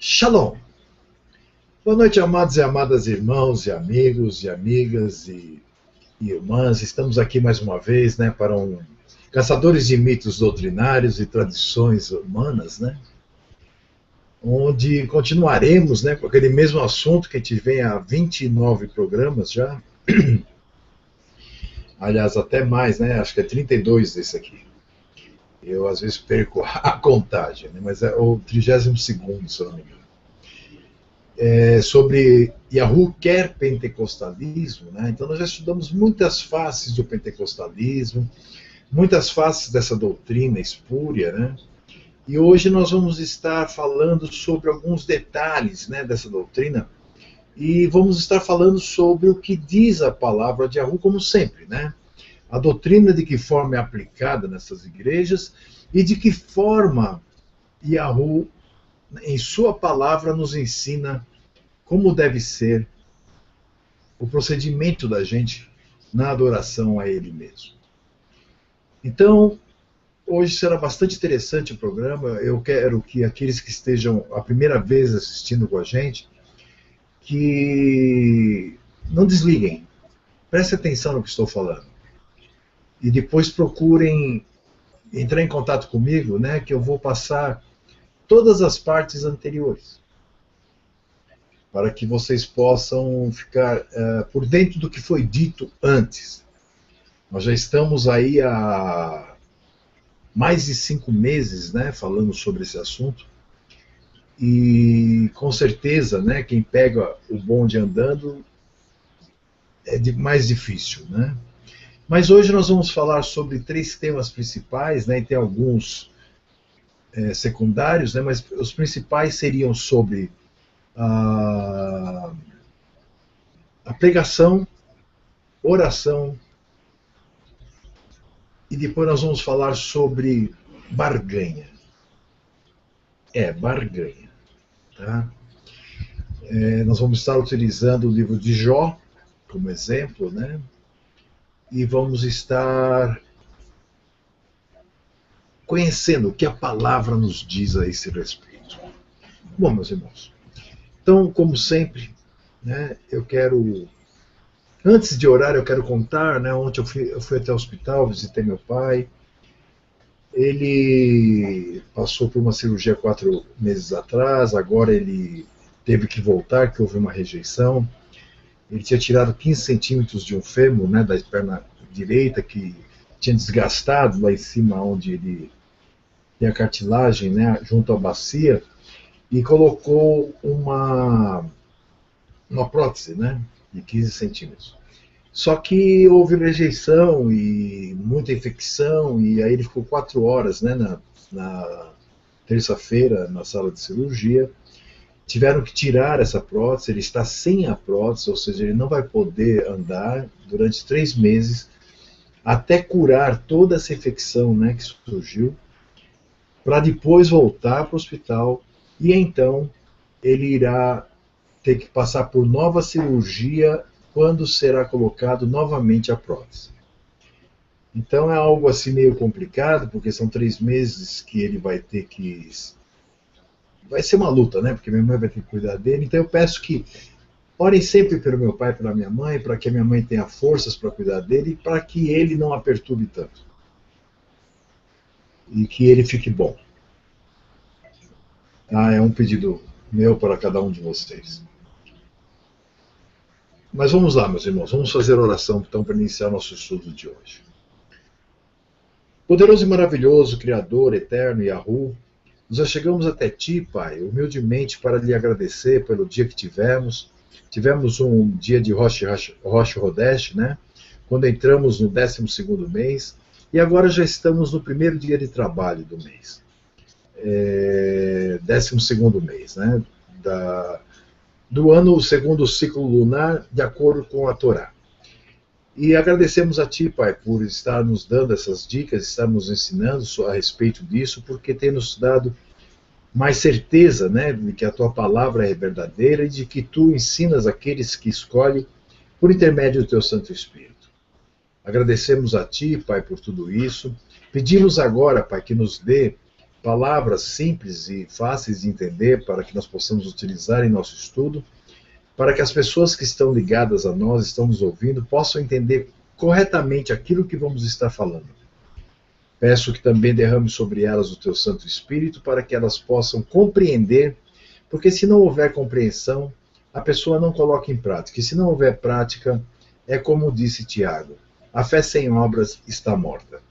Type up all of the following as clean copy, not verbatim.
Shalom. Boa noite, amados e amadas irmãos e amigos e amigas e irmãs. Estamos aqui mais uma vez, né, para Caçadores de Mitos Doutrinários e Tradições Humanas, né, onde continuaremos, né, com aquele mesmo assunto que a gente vem há 29 programas já. Aliás, até mais, né, acho que é 32 desse aqui. Eu, às vezes, perco a contagem, né, mas é o 32º, se eu não me engano. Sobre Yahoo quer pentecostalismo, né? Então nós já estudamos muitas faces do pentecostalismo, muitas faces dessa doutrina espúria, né? E hoje nós vamos estar falando sobre alguns detalhes, né, dessa doutrina, e vamos estar falando sobre o que diz a palavra de Yahoo, como sempre, né? A doutrina, de que forma é aplicada nessas igrejas e de que forma Yahoo, em sua palavra, nos ensina como deve ser o procedimento da gente na adoração a Ele mesmo. Então, hoje será bastante interessante o programa. Eu quero que aqueles que estejam a primeira vez assistindo com a gente, que não desliguem, prestem atenção no que estou falando. E depois procurem entrar em contato comigo, né, que eu vou passar todas as partes anteriores, para que vocês possam ficar por dentro do que foi dito antes. Nós já estamos aí há mais de 5 meses, né, falando sobre esse assunto, e com certeza, né, quem pega o bonde andando é mais difícil, né? Mas hoje nós vamos falar sobre 3 temas principais, né, e tem alguns secundários, né, mas os principais seriam sobre a pregação, oração, e depois nós vamos falar sobre barganha. Barganha. Tá? Nós vamos estar utilizando o livro de Jó como exemplo, né? E vamos estar conhecendo o que a palavra nos diz a esse respeito. Bom, meus irmãos, então, como sempre, né, eu quero, antes de orar, eu quero contar, né, ontem eu fui até o hospital, visitei meu pai. Ele passou por uma cirurgia 4 meses atrás, agora ele teve que voltar, que houve uma rejeição. Ele tinha tirado 15 centímetros de um fêmur, né, da perna direita, que tinha desgastado lá em cima, onde ele tem a cartilagem, né, junto à bacia, e colocou uma prótese, né, de 15 centímetros. Só que houve rejeição e muita infecção, e aí ele ficou 4 horas, né, na terça-feira na sala de cirurgia. Tiveram que tirar essa prótese, ele está sem a prótese, ou seja, ele não vai poder andar durante 3 meses, até curar toda essa infecção, né, que surgiu, para depois voltar para o hospital, e então ele irá ter que passar por nova cirurgia quando será colocado novamente a prótese. Então é algo assim meio complicado, porque são 3 meses que ele vai ter que... Vai ser uma luta, né? Porque minha mãe vai ter que cuidar dele. Então eu peço que orem sempre pelo meu pai e pela minha mãe, para que a minha mãe tenha forças para cuidar dele e para que ele não a perturbe tanto. E que ele fique bom. É um pedido meu para cada um de vocês. Mas vamos lá, meus irmãos, vamos fazer a oração então para iniciar nosso estudo de hoje. Poderoso e maravilhoso, Criador, Eterno, Yahoo, nos achegamos até Ti, Pai, humildemente para lhe agradecer pelo dia que tivemos. Tivemos um dia de Rosh Hodesh, né? Quando entramos no 12º mês, e agora já estamos no primeiro dia de trabalho do mês. 12º mês, né? Do ano, o segundo ciclo lunar, de acordo com a Torá. E agradecemos a Ti, Pai, por estar nos dando essas dicas, estar nos ensinando a respeito disso, porque tem nos dado mais certeza, né, de que a Tua palavra é verdadeira e de que Tu ensinas aqueles que escolhem por intermédio do Teu Santo Espírito. Agradecemos a Ti, Pai, por tudo isso. Pedimos agora, Pai, que nos dê palavras simples e fáceis de entender para que nós possamos utilizar em nosso estudo, para que as pessoas que estão ligadas a nós, estão nos ouvindo, possam entender corretamente aquilo que vamos estar falando. Peço que também derrame sobre elas o teu Santo Espírito para que elas possam compreender, porque se não houver compreensão, a pessoa não coloca em prática. E se não houver prática, é como disse Tiago, a fé sem obras está morta.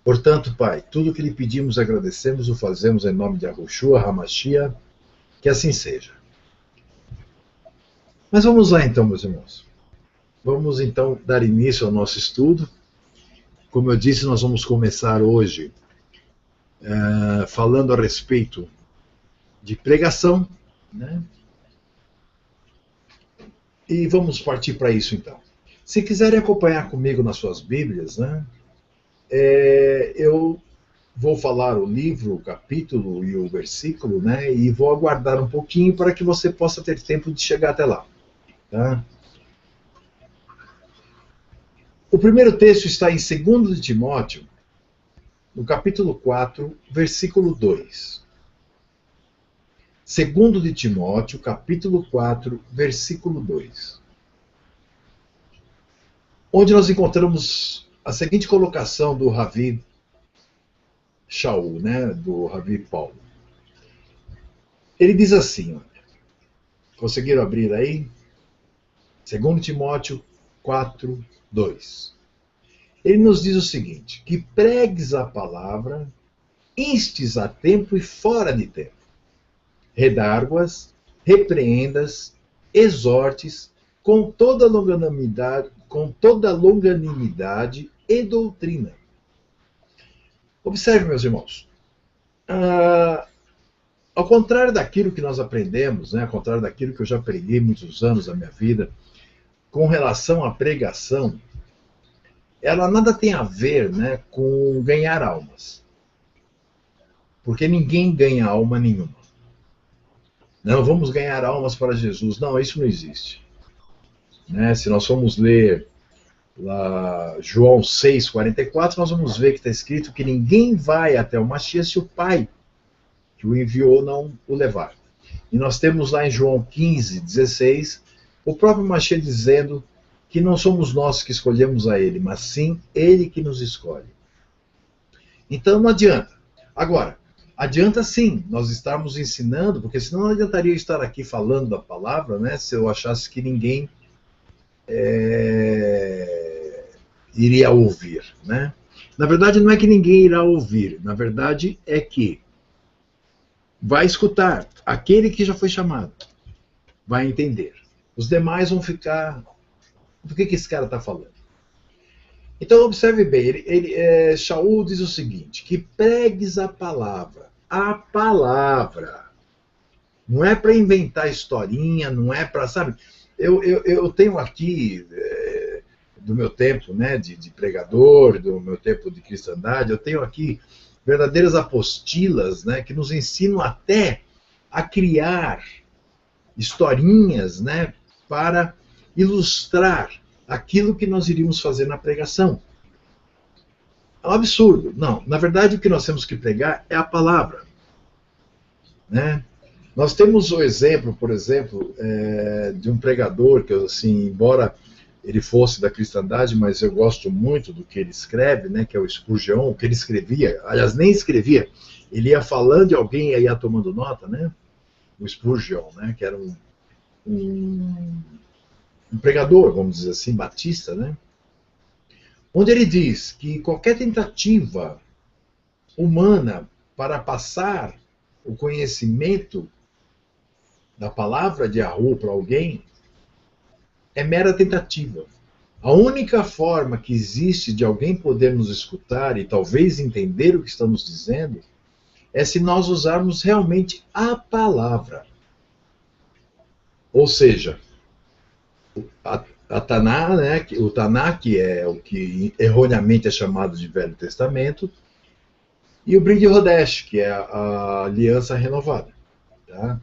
Portanto, Pai, tudo que lhe pedimos e agradecemos, o fazemos em nome de Yahushua HaMashiach, que assim seja. Mas vamos lá então, meus irmãos. Vamos então dar início ao nosso estudo. Como eu disse, nós vamos começar hoje falando a respeito de pregação, né? E vamos partir para isso então. Se quiserem acompanhar comigo nas suas Bíblias, né? Eu vou falar o livro, o capítulo e o versículo, né? E vou aguardar um pouquinho para que você possa ter tempo de chegar até lá. Tá? O primeiro texto está em 2 de Timóteo, no capítulo 4, versículo 2. 2 de Timóteo, capítulo 4, versículo 2. Onde nós encontramos a seguinte colocação do Ravi Shaul, né, do Ravi Paulo. Ele diz assim, olha, conseguiram abrir aí? 2 Timóteo 4, 2. Ele nos diz o seguinte, que pregues a palavra, instes a tempo e fora de tempo. Redarguas, repreendas, exortes, com toda longanimidade e doutrina. Observe, meus irmãos. Ao contrário daquilo que nós aprendemos, né, ao contrário daquilo que eu já preguei muitos anos da minha vida, com relação à pregação, ela nada tem a ver, né, com ganhar almas. Porque ninguém ganha alma nenhuma. Não, vamos ganhar almas para Jesus. Não, isso não existe. Né? Se nós formos ler lá João 6,44, nós vamos ver que está escrito que ninguém vai até o Mashiach se o Pai que o enviou não o levar. E nós temos lá em João 15,16, o próprio Mashiach dizendo que não somos nós que escolhemos a ele, mas sim ele que nos escolhe. Então não adianta. Agora, adianta sim nós estarmos ensinando, porque senão não adiantaria estar aqui falando da palavra, né, se eu achasse que ninguém iria ouvir, né? Na verdade, não é que ninguém irá ouvir, na verdade é que vai escutar aquele que já foi chamado, vai entender. Os demais vão ficar, do que esse cara está falando? Então, observe bem, Shaul diz o seguinte, que pregues a palavra. A palavra. Não é para inventar historinha, não é para, sabe? Eu tenho aqui, do meu tempo, né, de pregador, do meu tempo de cristandade, eu tenho aqui verdadeiras apostilas, né, que nos ensinam até a criar historinhas, né, para ilustrar aquilo que nós iríamos fazer na pregação. É um absurdo. Não, na verdade o que nós temos que pregar é a palavra. Né? Nós temos o exemplo, por exemplo, de um pregador que, assim, embora ele fosse da cristandade, mas eu gosto muito do que ele escreve, né, que é o Spurgeon, o que ele escrevia, aliás, nem escrevia, ele ia falando e alguém ia tomando nota, né? O Spurgeon, né, que era um pregador, vamos dizer assim, batista, né? Onde ele diz que qualquer tentativa humana para passar o conhecimento da palavra de Yahu para alguém é mera tentativa. A única forma que existe de alguém poder nos escutar e talvez entender o que estamos dizendo é se nós usarmos realmente a palavra. Ou seja, a Taná, né, o Taná, que é o que erroneamente é chamado de Velho Testamento, e o Brit Hodesh, que é a aliança renovada. Tá?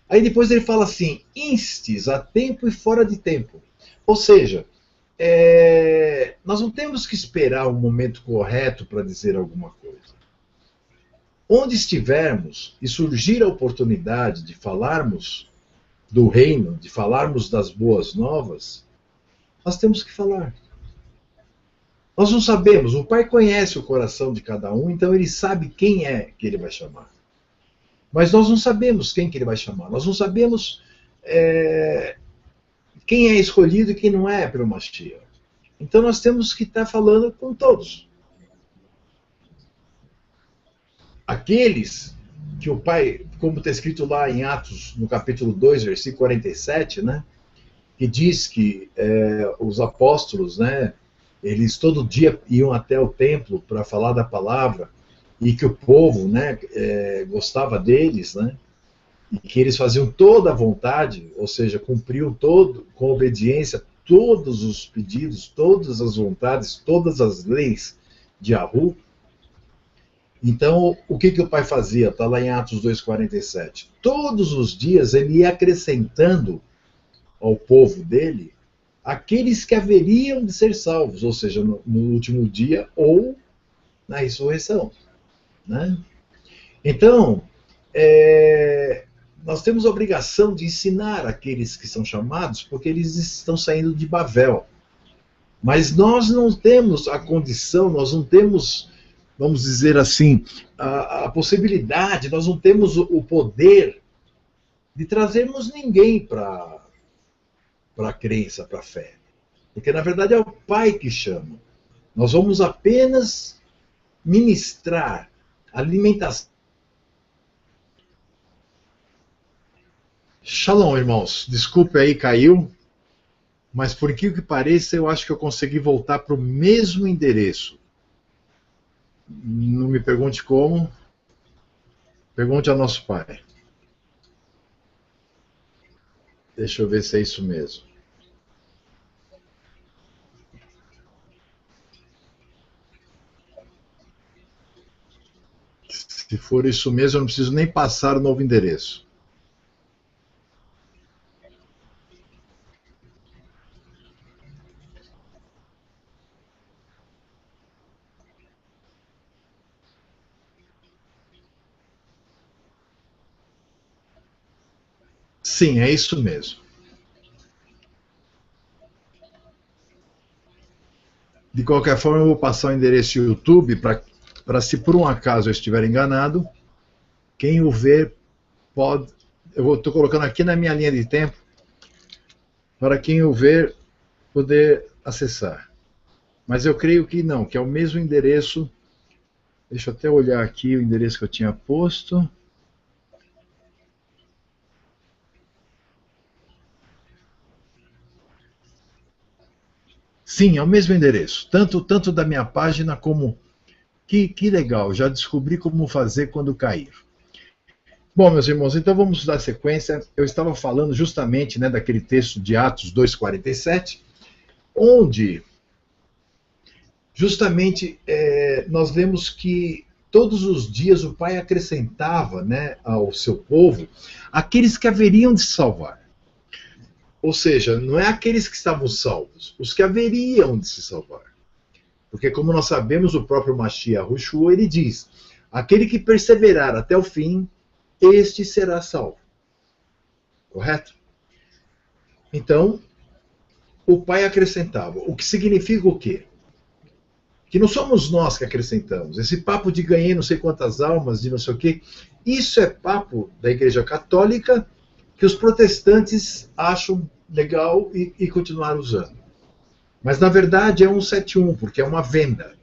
Aí depois ele fala assim, instes a tempo e fora de tempo. Ou seja, nós não temos que esperar o momento correto para dizer alguma coisa. onde estivermos e surgir a oportunidade de falarmos do reino, de falarmos das boas novas, nós temos que falar. Nós não sabemos, o Pai conhece o coração de cada um, então ele sabe quem é que ele vai chamar. Mas nós não sabemos quem que ele vai chamar, nós não sabemos quem é escolhido e quem não é pelo Mashiach. Então nós temos que estar falando com todos. Aqueles que o Pai, como está escrito lá em Atos, no capítulo 2, versículo 47, né, que diz que os apóstolos, né, eles todo dia iam até o templo para falar da palavra, e que o povo, né, gostava deles, né, e que eles faziam toda a vontade, ou seja, cumpriam todo, com obediência, todos os pedidos, todas as vontades, todas as leis de Yahu. Então, o que o Pai fazia? Está lá em Atos 2,47. Todos os dias ele ia acrescentando ao povo dele aqueles que haveriam de ser salvos, ou seja, no último dia ou na ressurreição. Né? Então, nós temos a obrigação de ensinar aqueles que são chamados, porque eles estão saindo de Babel. Mas nós não temos a condição, nós não temos, vamos dizer assim, a possibilidade, nós não temos o poder de trazermos ninguém para a crença, para a fé. Porque, na verdade, é o Pai que chama. Nós vamos apenas ministrar alimentação. Shalom, irmãos. Desculpe aí, caiu. Mas por que pareça, eu acho que eu consegui voltar para o mesmo endereço. Não me pergunte como. Pergunte ao nosso Pai. Deixa eu ver se é isso mesmo. Se for isso mesmo, eu não preciso nem passar o novo endereço. Sim, é isso mesmo. De qualquer forma, eu vou passar o endereço do YouTube para se por um acaso eu estiver enganado, quem o ver pode... Eu estou colocando aqui na minha linha de tempo, para quem o ver poder acessar. Mas eu creio que não, que é o mesmo endereço. Deixa eu até olhar aqui o endereço que eu tinha posto. Sim, é o mesmo endereço. Tanto da minha página como... Que legal, já descobri como fazer quando cair. Bom, meus irmãos, então vamos dar sequência. Eu estava falando justamente, né, daquele texto de Atos 2,47, onde justamente nós vemos que todos os dias o Pai acrescentava, né, ao seu povo aqueles que haveriam de se salvar. Ou seja, não é aqueles que estavam salvos, os que haveriam de se salvar. Porque, como nós sabemos, o próprio Mashiach Yahushua, ele diz: aquele que perseverar até o fim, este será salvo. Correto? Então, o Pai acrescentava. O que significa o quê? Que não somos nós que acrescentamos. Esse papo de ganhei não sei quantas almas, de não sei o quê, isso é papo da Igreja Católica que os protestantes acham legal e continuaram usando. Mas, na verdade, é 171, porque é uma venda.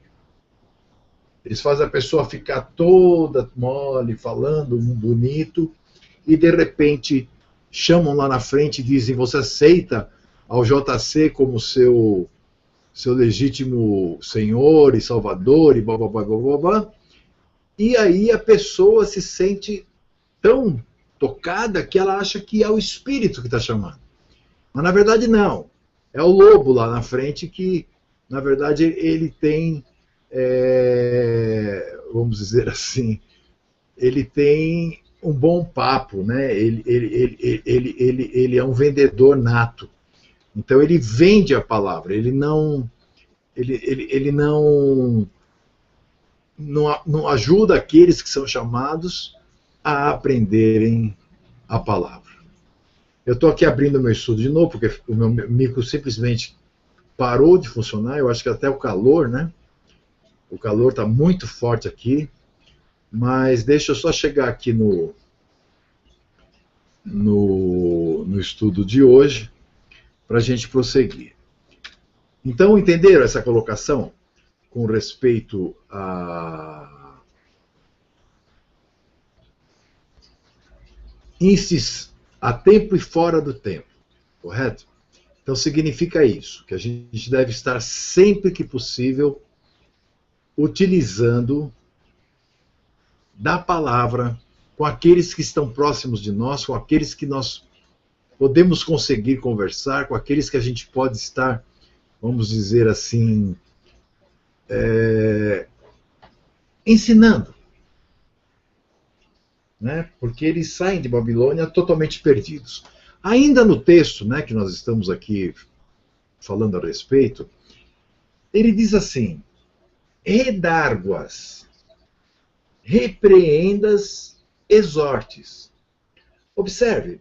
Eles fazem a pessoa ficar toda mole, falando bonito, e, de repente, chamam lá na frente e dizem: você aceita ao JC como seu legítimo senhor e salvador, e blá, blá, blá, blá, blá, blá. E aí a pessoa se sente tão tocada que ela acha que é o Espírito que está chamando. Mas, na verdade, não. É o lobo lá na frente que, na verdade, ele tem, vamos dizer assim, ele tem um bom papo, né? Ele é um vendedor nato. Então ele vende a palavra, ele não não ajuda aqueles que são chamados a aprenderem a palavra. Eu estou aqui abrindo o meu estudo de novo, porque o meu micro simplesmente parou de funcionar. Eu acho que até o calor, né? O calor está muito forte aqui. Mas deixa eu só chegar aqui no estudo de hoje, para a gente prosseguir. Então, entenderam essa colocação com respeito a índices a tempo e fora do tempo, correto? Então, significa isso, que a gente deve estar sempre que possível utilizando da palavra com aqueles que estão próximos de nós, com aqueles que nós podemos conseguir conversar, com aqueles que a gente pode estar, vamos dizer assim, ensinando. Né? Porque eles saem de Babilônia totalmente perdidos. Ainda no texto, né, que nós estamos aqui falando a respeito, ele diz assim: redarguas, repreendas, exortes. Observe,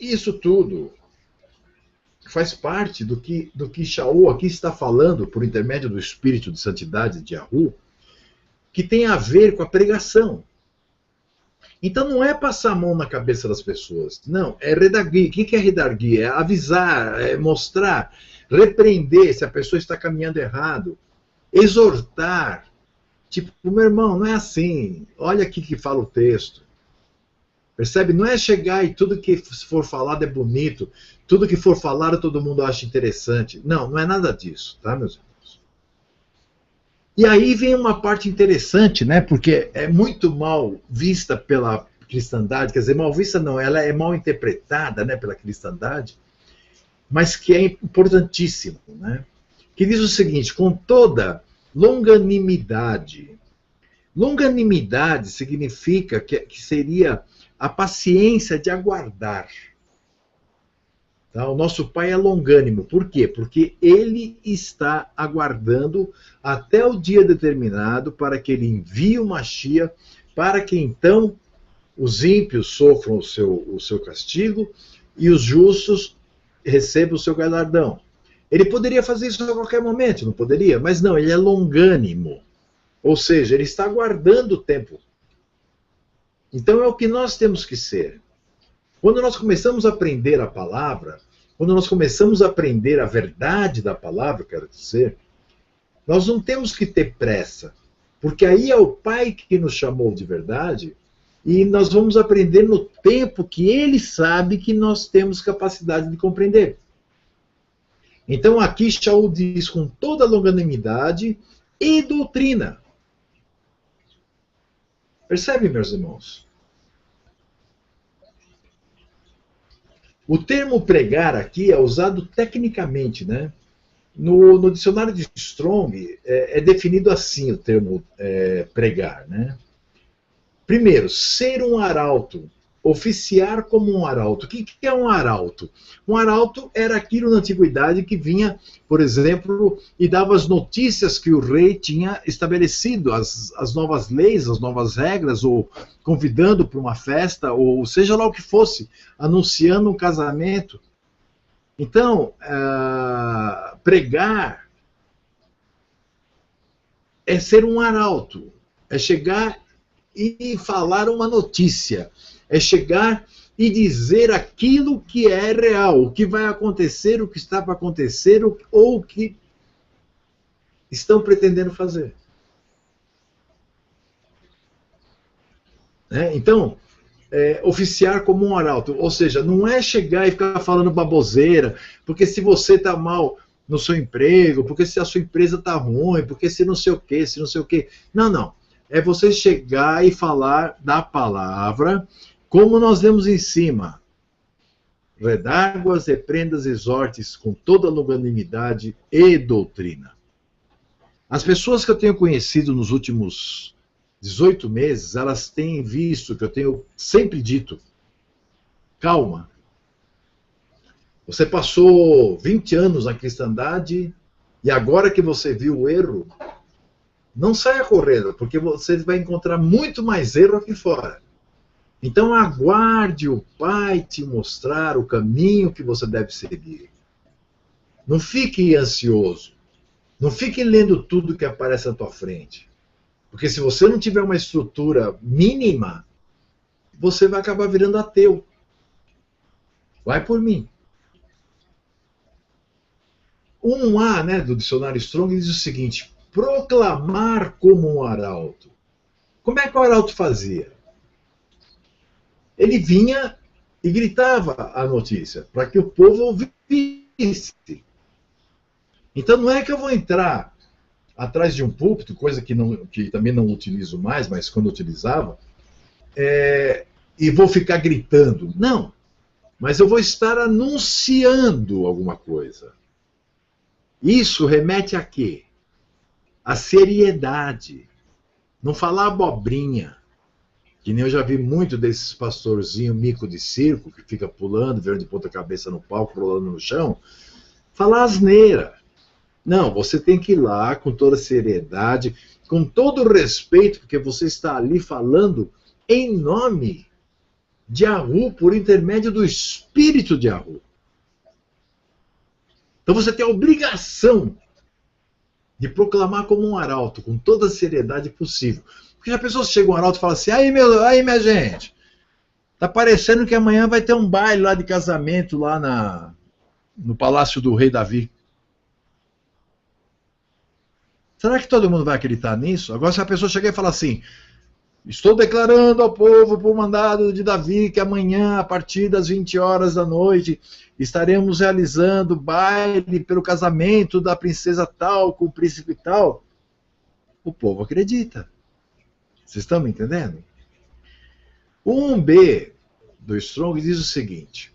isso tudo faz parte do que Shaul aqui está falando por intermédio do Espírito de Santidade de Yahu, que tem a ver com a pregação. Então não é passar a mão na cabeça das pessoas, não, é redarguir. O que é redarguir? É avisar, é mostrar, repreender se a pessoa está caminhando errado, exortar. Tipo, meu irmão, não é assim, olha aqui que fala o texto. Percebe? Não é chegar e tudo que for falado é bonito, tudo que for falado todo mundo acha interessante. Não, não é nada disso, tá, meus irmãos? E aí vem uma parte interessante, né? Porque é muito mal vista pela cristandade, quer dizer, mal vista não, ela é mal interpretada, né, pela cristandade, mas que é importantíssimo, né? Que diz o seguinte: com toda longanimidade. Longanimidade significa que seria a paciência de aguardar. Tá? O nosso Pai é longânimo. Por quê? Porque Ele está aguardando até o dia determinado para que Ele envie o Mashiach, para que então os ímpios sofram o seu castigo e os justos recebam o seu galardão. Ele poderia fazer isso a qualquer momento, não poderia? Mas não, Ele é longânimo. Ou seja, Ele está aguardando o tempo. Então é o que nós temos que ser. Quando nós começamos a aprender a palavra, quando nós começamos a aprender a verdade da palavra, quero dizer, nós não temos que ter pressa, porque aí é o Pai que nos chamou de verdade e nós vamos aprender no tempo que Ele sabe que nós temos capacidade de compreender. Então aqui Shaul diz com toda longanimidade e doutrina. Percebe, meus irmãos? O termo pregar aqui é usado tecnicamente, né? No dicionário de Strong é definido assim o termo pregar, né? Primeiro, ser um arauto, oficiar como um arauto. O que é um arauto? Um arauto era aquilo na antiguidade que vinha, por exemplo, e dava as notícias que o rei tinha estabelecido, as novas leis, as novas regras, ou convidando para uma festa, ou seja lá o que fosse, anunciando um casamento. Então, pregar é ser um arauto, é chegar e falar uma notícia, é chegar e dizer aquilo que é real, o que vai acontecer, o que está para acontecer, ou o que estão pretendendo fazer. Então, oficiar como um arauto, ou seja, não é chegar e ficar falando baboseira, porque se você está mal no seu emprego, porque se a sua empresa está ruim, porque se não sei o quê, se não sei o quê. Não, não. É você chegar e falar da palavra, como nós vemos em cima. Redarguas, reprendas, exortes, com toda longanimidade e doutrina. As pessoas que eu tenho conhecido nos últimos 18 meses, elas têm visto que eu tenho sempre dito: calma. Você passou 20 anos na cristandade e agora que você viu o erro, Não saia correndo, porque você vai encontrar muito mais erro aqui fora. Então aguarde o Pai te mostrar o caminho que você deve seguir. Não fique ansioso. Não fique lendo tudo que aparece na tua frente. Porque se você não tiver uma estrutura mínima, você vai acabar virando ateu. Vai por mim. O 1A, né, do dicionário Strong diz o seguinte: proclamar como um arauto. Como é que o arauto fazia? Ele vinha e gritava a notícia, para que o povo ouvisse. Então não é que eu vou entrar atrás de um púlpito, coisa que também não utilizo mais, mas quando utilizava, e vou ficar gritando. Não, mas eu vou estar anunciando alguma coisa. Isso remete a quê? A seriedade. Não falar abobrinha. Que nem eu já vi muito desses pastorzinhos mico de circo, que fica pulando, virando de ponta cabeça no palco, rolando no chão. Falar asneira. Não, você tem que ir lá com toda a seriedade, com todo o respeito, porque você está ali falando em nome de Yahu, por intermédio do espírito de Yahu. Então você tem a obrigação de proclamar como um arauto, com toda a seriedade possível. Porque já pensou se chega um arauto e fala assim: aí minha gente, tá parecendo que amanhã vai ter um baile lá de casamento lá no Palácio do Rei Davi. Será que todo mundo vai acreditar nisso? Agora se a pessoa chegar e falar assim: estou declarando ao povo por mandado de Davi que amanhã, a partir das 20 horas da noite, estaremos realizando baile pelo casamento da princesa tal com o príncipe tal. O povo acredita. Vocês estão me entendendo? O 1B do Strong diz o seguinte: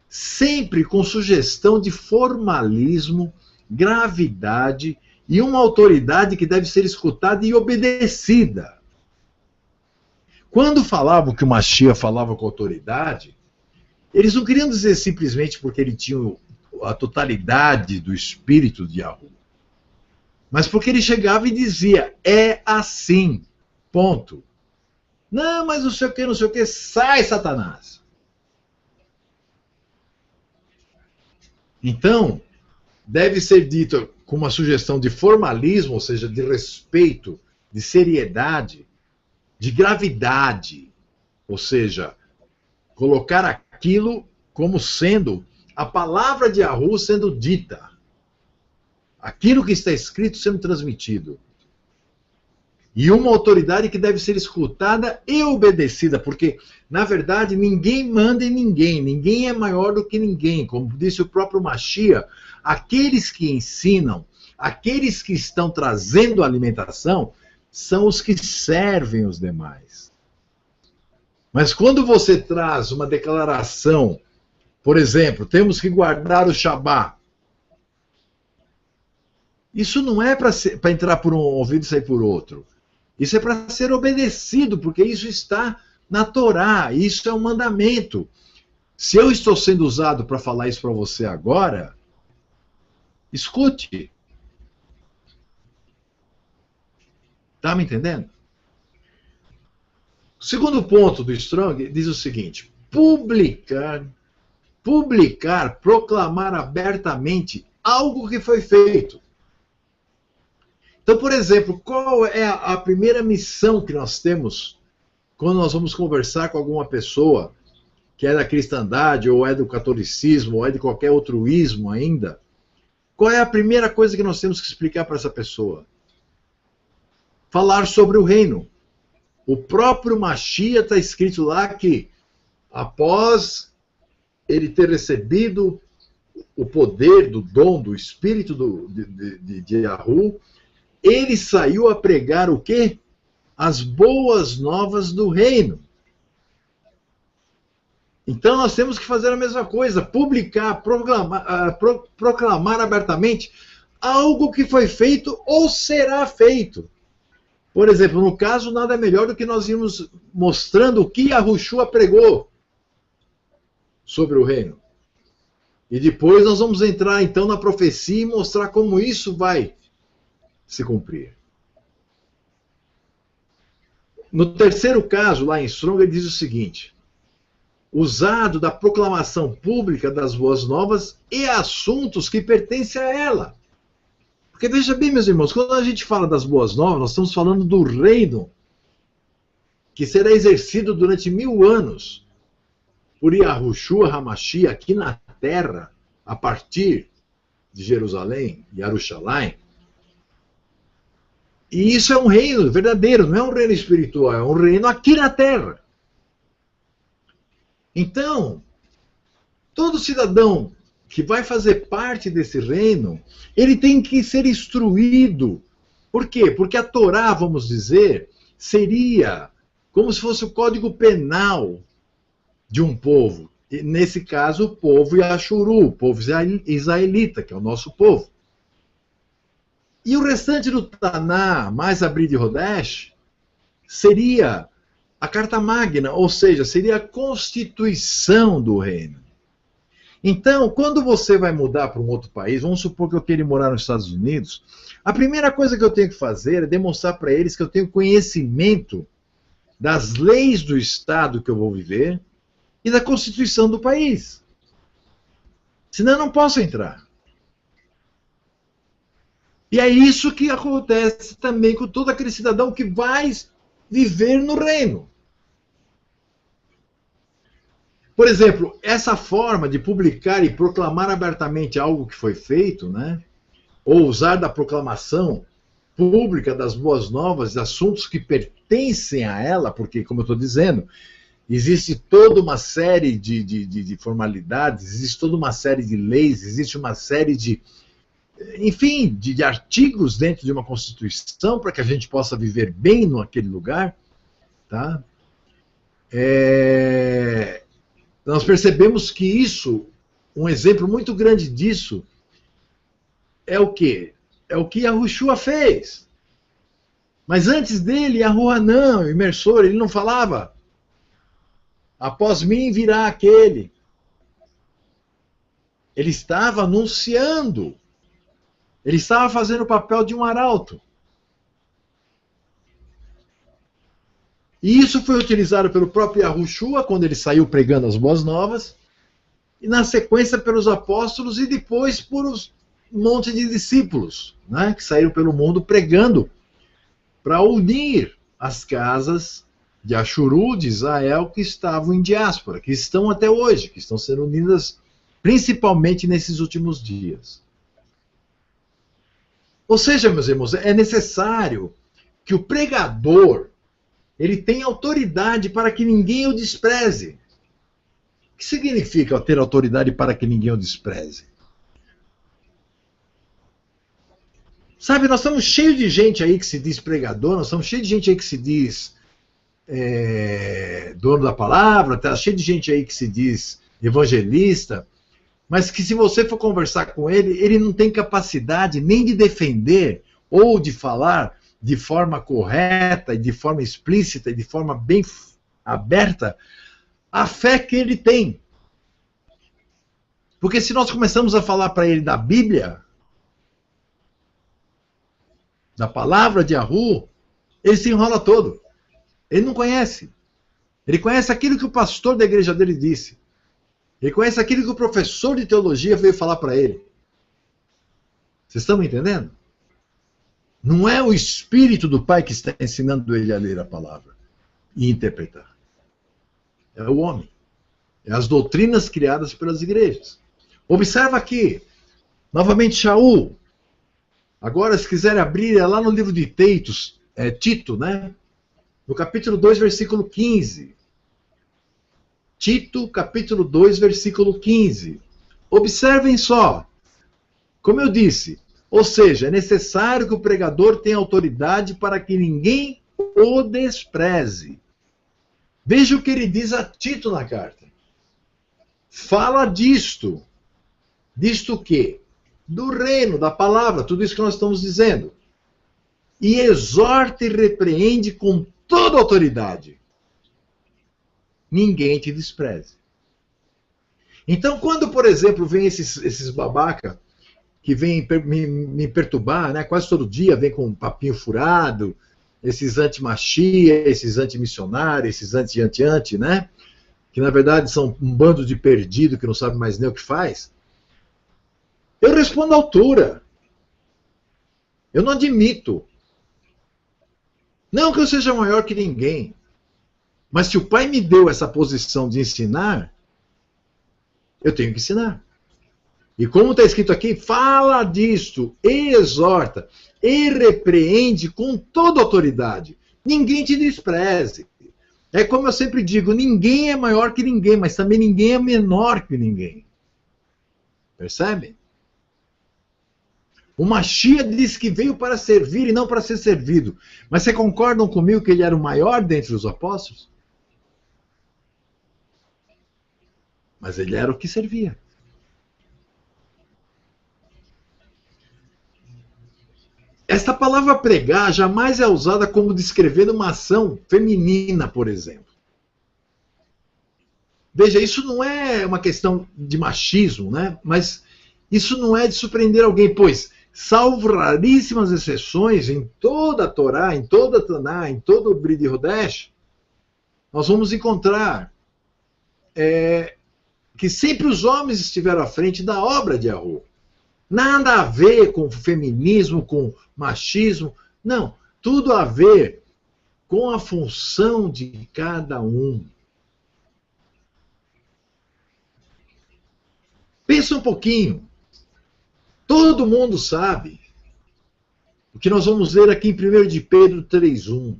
sempre com sugestão de formalismo, gravidade e uma autoridade que deve ser escutada e obedecida. Quando falavam que o Mashiach falava com autoridade, eles não queriam dizer simplesmente porque ele tinha a totalidade do espírito de Yahu, mas porque ele chegava e dizia: é assim, ponto. Não, mas não sei o que, sai, Satanás. Então, deve ser dito com uma sugestão de formalismo, ou seja, de respeito, de seriedade, de gravidade, ou seja, colocar aquilo como sendo a palavra de Yahu sendo dita, aquilo que está escrito sendo transmitido. E uma autoridade que deve ser escutada e obedecida, porque, na verdade, ninguém manda em ninguém, ninguém é maior do que ninguém. Como disse o próprio Mashiach, aqueles que ensinam, aqueles que estão trazendo a alimentação, são os que servem os demais. Mas quando você traz uma declaração, por exemplo, temos que guardar o Shabá, isso não é para entrar por um ouvido e sair por outro. Isso é para ser obedecido, porque isso está na Torá, isso é um mandamento. Se eu estou sendo usado para falar isso para você agora, escute. Está me entendendo? O segundo ponto do Strong diz o seguinte: proclamar abertamente algo que foi feito. Então, por exemplo, qual é a primeira missão que nós temos quando nós vamos conversar com alguma pessoa que é da cristandade, ou é do catolicismo, ou é de qualquer outro ismo ainda? Qual é a primeira coisa que nós temos que explicar para essa pessoa? Falar sobre o reino. O próprio Mashiach está escrito lá que, após ele ter recebido o poder do dom, do espírito de Yahu, ele saiu a pregar o quê? As boas novas do reino. Então nós temos que fazer a mesma coisa, proclamar abertamente algo que foi feito ou será feito. Por exemplo, no caso, nada melhor do que nós irmos mostrando o que Yahushua pregou sobre o reino. E depois nós vamos entrar então na profecia e mostrar como isso vai se cumprir. No terceiro caso, lá em Strong, ele diz o seguinte: usado da proclamação pública das boas novas e assuntos que pertencem a ela. Porque veja bem, meus irmãos, quando a gente fala das boas novas, nós estamos falando do reino que será exercido durante 1000 anos por Yahushua HaMashiach aqui na terra, a partir de Jerusalém, Yerushalayim. E isso é um reino verdadeiro, não é um reino espiritual, é um reino aqui na terra. Então, todo cidadão que vai fazer parte desse reino, ele tem que ser instruído. Por quê? Porque a Torá, vamos dizer, seria como se fosse o código penal de um povo. E, nesse caso, o povo Yashuru, o povo israelita, que é o nosso povo. E o restante do Taná, mais a Brit Hodesh, seria a Carta Magna, ou seja, seria a constituição do reino. Então, quando você vai mudar para um outro país, vamos supor que eu queira morar nos Estados Unidos, a primeira coisa que eu tenho que fazer é demonstrar para eles que eu tenho conhecimento das leis do estado que eu vou viver e da constituição do país. Senão eu não posso entrar. E é isso que acontece também com todo aquele cidadão que vai viver no reino. Por exemplo, essa forma de publicar e proclamar abertamente algo que foi feito, né, ou usar da proclamação pública das boas novas, de assuntos que pertencem a ela, porque, como eu estou dizendo, existe toda uma série de formalidades, existe toda uma série de leis, existe uma série de, enfim, de artigos dentro de uma Constituição para que a gente possa viver bem naquele lugar, tá? Nós percebemos que isso, um exemplo muito grande disso, é o quê? É o que Yahushua fez. Mas antes dele, Yahuanã, o imersor, ele não falava: após mim virá aquele. Ele estava anunciando. Ele estava fazendo o papel de um arauto. E isso foi utilizado pelo próprio Yahushua, quando ele saiu pregando as boas novas, e na sequência pelos apóstolos, e depois por um monte de discípulos, né, que saíram pelo mundo pregando para unir as casas de Ashuru, de Israel, que estavam em diáspora, que estão até hoje, que estão sendo unidas principalmente nesses últimos dias. Ou seja, meus irmãos, é necessário que o pregador ele tenha autoridade para que ninguém o despreze. O que significa ter autoridade para que ninguém o despreze? Sabe, nós estamos cheios de gente aí que se diz pregador, nós estamos cheios de gente aí que se diz dono da palavra, tá cheio de gente aí que se diz evangelista, mas que se você for conversar com ele, ele não tem capacidade nem de defender ou de falar de forma correta, de forma explícita, de forma bem aberta, a fé que ele tem. Porque se nós começamos a falar para ele da Bíblia, da palavra de Yahu, ele se enrola todo. Ele não conhece. Ele conhece aquilo que o pastor da igreja dele disse. Ele conhece aquilo que o professor de teologia veio falar para ele. Vocês estão me entendendo? Não é o Espírito do Pai que está ensinando ele a ler a palavra e interpretar. É o homem. É as doutrinas criadas pelas igrejas. Observa aqui, novamente Shaul. Agora, se quiser abrir, é lá no livro de Tito, né? No capítulo 2, versículo 15. Tito, capítulo 2, versículo 15. Observem só. Como eu disse, ou seja, é necessário que o pregador tenha autoridade para que ninguém o despreze. Veja o que ele diz a Tito na carta. Fala disto. Disto o quê? Do reino, da palavra, tudo isso que nós estamos dizendo. E exorta e repreende com toda autoridade. Ninguém te despreze. Então, quando, por exemplo, vem esses babaca que vêm me perturbar, né, quase todo dia, vem com um papinho furado, esses anti-machia, esses anti-missionários, esses anti-anti-anti, né? Que na verdade são um bando de perdido que não sabe mais nem o que faz. Eu respondo à altura. Eu não admito. Não que eu seja maior que ninguém. Mas se o pai me deu essa posição de ensinar, eu tenho que ensinar. E como está escrito aqui, fala disto, e exorta, e repreende com toda autoridade. Ninguém te despreze. É como eu sempre digo, ninguém é maior que ninguém, mas também ninguém é menor que ninguém. Percebe? O Machia diz que veio para servir e não para ser servido. Mas vocês concordam comigo que ele era o maior dentre os apóstolos? Mas ele era o que servia. Esta palavra pregar jamais é usada como descrevendo uma ação feminina, por exemplo. Veja, isso não é uma questão de machismo, né? Mas isso não é de surpreender alguém, pois, salvo raríssimas exceções, em toda a Torá, em toda a Taná, em todo o Brit Hodesh, nós vamos encontrar que sempre os homens estiveram à frente da obra de Yahu. Nada a ver com feminismo, com machismo. Não, tudo a ver com a função de cada um. Pensa um pouquinho. Todo mundo sabe o que nós vamos ler aqui em 1 de Pedro 3.1.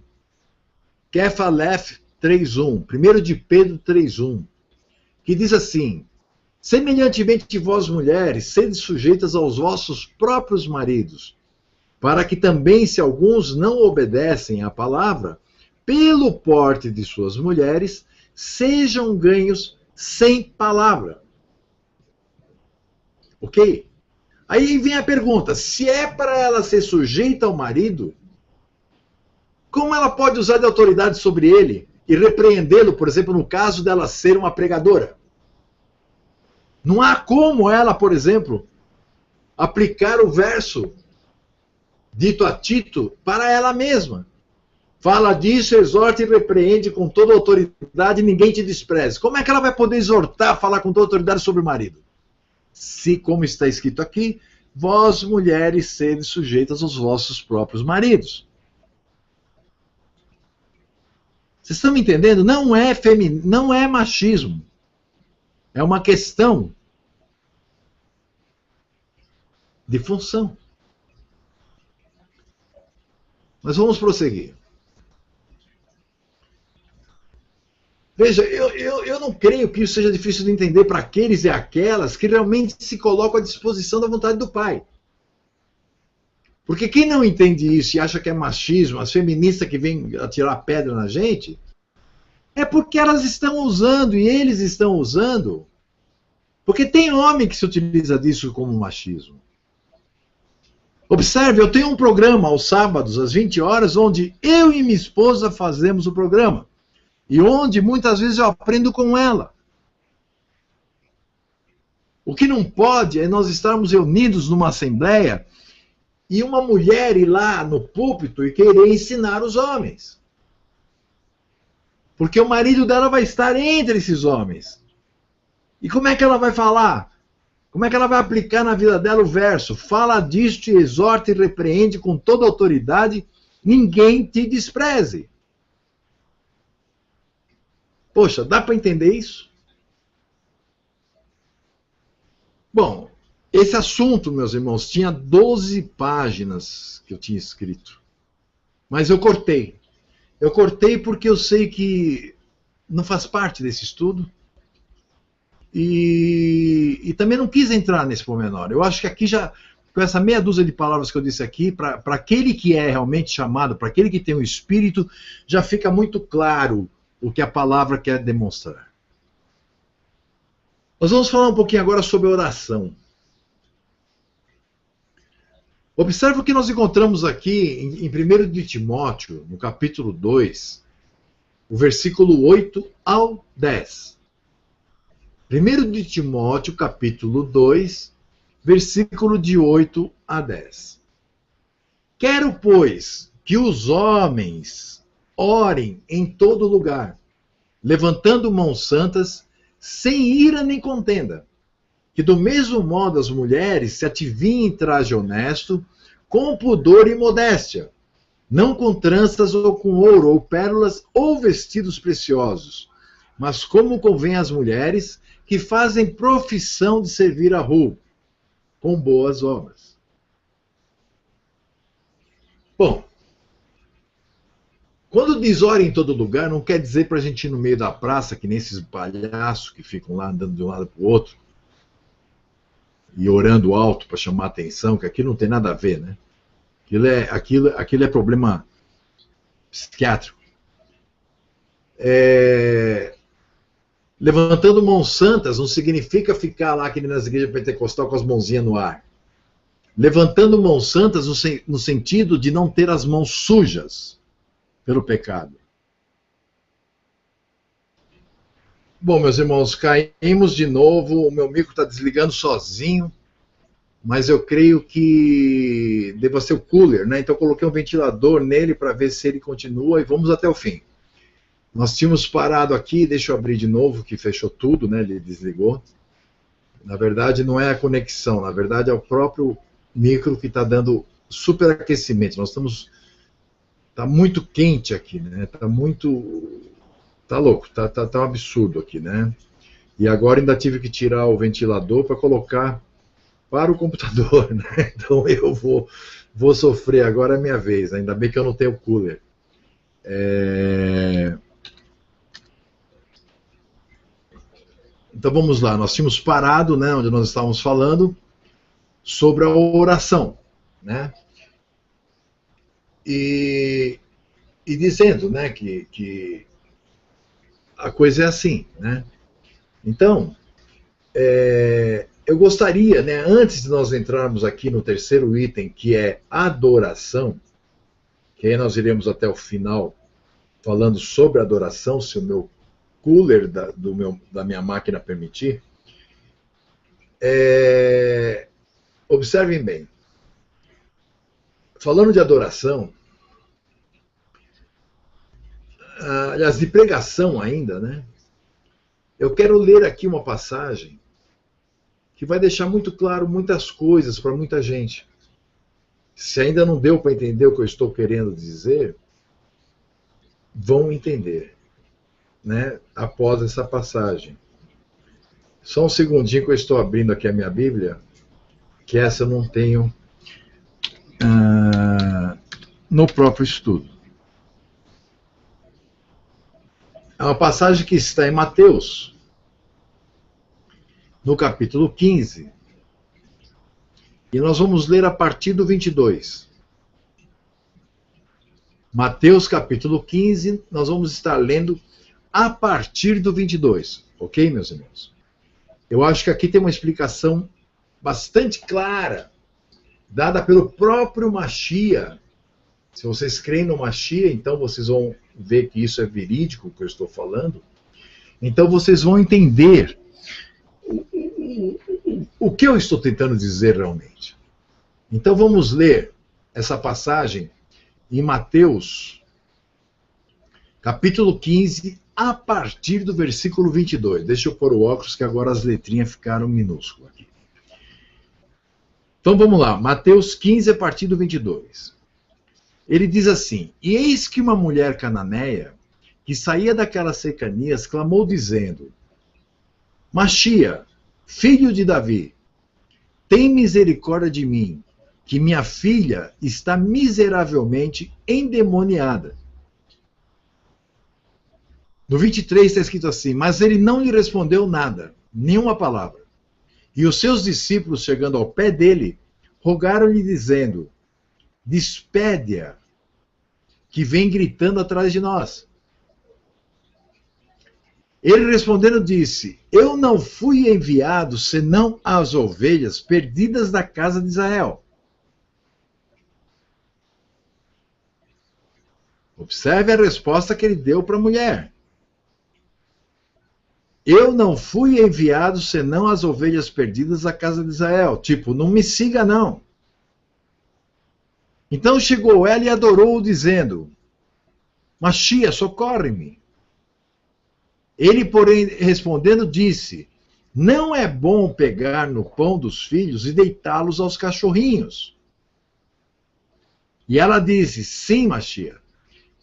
Kef Aleph 3.1. 1 de Pedro 3.1. Que diz assim: semelhantemente vós mulheres, sede sujeitas aos vossos próprios maridos, para que também, se alguns não obedecem à palavra, pelo porte de suas mulheres, sejam ganhos sem palavra. Ok? Aí vem a pergunta, se é para ela ser sujeita ao marido, como ela pode usar de autoridade sobre ele e repreendê-lo, por exemplo, no caso dela ser uma pregadora? Não há como ela, por exemplo, aplicar o verso dito a Tito para ela mesma. Fala disso, exorta e repreende com toda autoridade, ninguém te despreze. Como é que ela vai poder exortar, falar com toda autoridade sobre o marido? Se, como está escrito aqui, vós mulheres sede sujeitas aos vossos próprios maridos. Vocês estão me entendendo? Não é machismo. É uma questão de função. Mas vamos prosseguir. Veja, eu não creio que isso seja difícil de entender para aqueles e aquelas que realmente se colocam à disposição da vontade do Pai. Porque quem não entende isso e acha que é machismo, as feministas que vêm atirar pedra na gente, é porque elas estão usando e eles estão usando. Porque tem homem que se utiliza disso como machismo. Observe, eu tenho um programa aos sábados, às 20 horas, onde eu e minha esposa fazemos o programa. E onde muitas vezes eu aprendo com ela. O que não pode é nós estarmos reunidos numa assembleia e uma mulher ir lá no púlpito e querer ensinar os homens. Porque o marido dela vai estar entre esses homens. E como é que ela vai falar? Como é que ela vai aplicar na vida dela o verso? Fala disto e exorta e repreende com toda autoridade, ninguém te despreze. Poxa, dá para entender isso? Bom, esse assunto, meus irmãos, tinha 12 páginas que eu tinha escrito. Mas eu cortei. Eu cortei porque eu sei que não faz parte desse estudo. E também não quis entrar nesse pormenor. Eu acho que aqui já, com essa meia dúzia de palavras que eu disse aqui, para aquele que é realmente chamado, para aquele que tem o Espírito, já fica muito claro o que a palavra quer demonstrar. Nós vamos falar um pouquinho agora sobre oração. Observe o que nós encontramos aqui em 1 de Timóteo, no capítulo 2, o versículo 8 ao 10. 1 de Timóteo, capítulo 2, versículo de 8 a 10. Quero, pois, que os homens orem em todo lugar, levantando mãos santas, sem ira nem contenda. Que do mesmo modo as mulheres se ativiem em traje honesto, com pudor e modéstia, não com tranças ou com ouro ou pérolas ou vestidos preciosos, mas como convém às mulheres que fazem profissão de servir a Ru, com boas obras. Bom, quando diz ore em todo lugar, não quer dizer para a gente ir no meio da praça, que nem esses palhaços que ficam lá andando de um lado para o outro, e orando alto para chamar atenção, que aquilo não tem nada a ver, né? Aquilo é problema psiquiátrico. Levantando mãos santas não significa ficar lá, que nem nas igrejas pentecostais, com as mãozinhas no ar. Levantando mãos santas no sentido de não ter as mãos sujas pelo pecado. Bom, meus irmãos, caímos de novo, o meu micro está desligando sozinho, mas eu creio que deva ser o cooler, né? Então eu coloquei um ventilador nele para ver se ele continua e vamos até o fim. Nós tínhamos parado aqui, deixa eu abrir de novo, que fechou tudo, né? Ele desligou. Na verdade não é a conexão, na verdade é o próprio micro que está dando superaquecimento. Está muito quente aqui, né? Tá louco, tá um absurdo aqui, né? E agora ainda tive que tirar o ventilador para colocar para o computador, né? Então eu vou sofrer, agora é minha vez, né? Ainda bem que eu não tenho cooler. Então vamos lá, nós tínhamos parado, né, onde nós estávamos falando sobre a oração, né? E dizendo, né, que a coisa é assim, né? Então, eu gostaria, né, antes de nós entrarmos aqui no terceiro item, que é adoração, que aí nós iremos até o final falando sobre adoração, se o meu cooler da minha máquina permitir. Observem bem. Falando de adoração, aliás, de pregação ainda, né? Eu quero ler aqui uma passagem que vai deixar muito claro muitas coisas para muita gente. Se ainda não deu para entender o que eu estou querendo dizer, vão entender, né, após essa passagem. Só um segundinho que eu estou abrindo aqui a minha Bíblia, que essa eu não tenho no próprio estudo. É uma passagem que está em Mateus, no capítulo 15, e nós vamos ler a partir do 22. Mateus capítulo 15, nós vamos estar lendo a partir do 22, ok, meus irmãos? Eu acho que aqui tem uma explicação bastante clara, dada pelo próprio Machia. Se vocês creem no Machia, então vocês vão ver que isso é verídico, o que eu estou falando. Então vocês vão entender o que eu estou tentando dizer realmente. Então vamos ler essa passagem em Mateus, capítulo 15, a partir do versículo 22. Deixa eu pôr o óculos, que agora as letrinhas ficaram minúsculas aqui. Então vamos lá, Mateus 15, a partir do 22. Ele diz assim: E eis que uma mulher cananeia, que saía daquelas cercanias, clamou dizendo: Machia, filho de Davi, tem misericórdia de mim, que minha filha está miseravelmente endemoniada. No 23 está escrito assim: Mas ele não lhe respondeu nada, nenhuma palavra. E os seus discípulos, chegando ao pé dele, rogaram-lhe dizendo: Despede-a, que vem gritando atrás de nós. Ele respondendo disse: Eu não fui enviado senão às ovelhas perdidas da casa de Israel. Observe a resposta que ele deu para a mulher. Eu não fui enviado senão às ovelhas perdidas da casa de Israel. Tipo, não me siga não. Então chegou ela e adorou-o, dizendo: Machia, socorre-me. Ele, porém, respondendo, disse: Não é bom pegar no pão dos filhos e deitá-los aos cachorrinhos. E ela disse: Sim, Machia,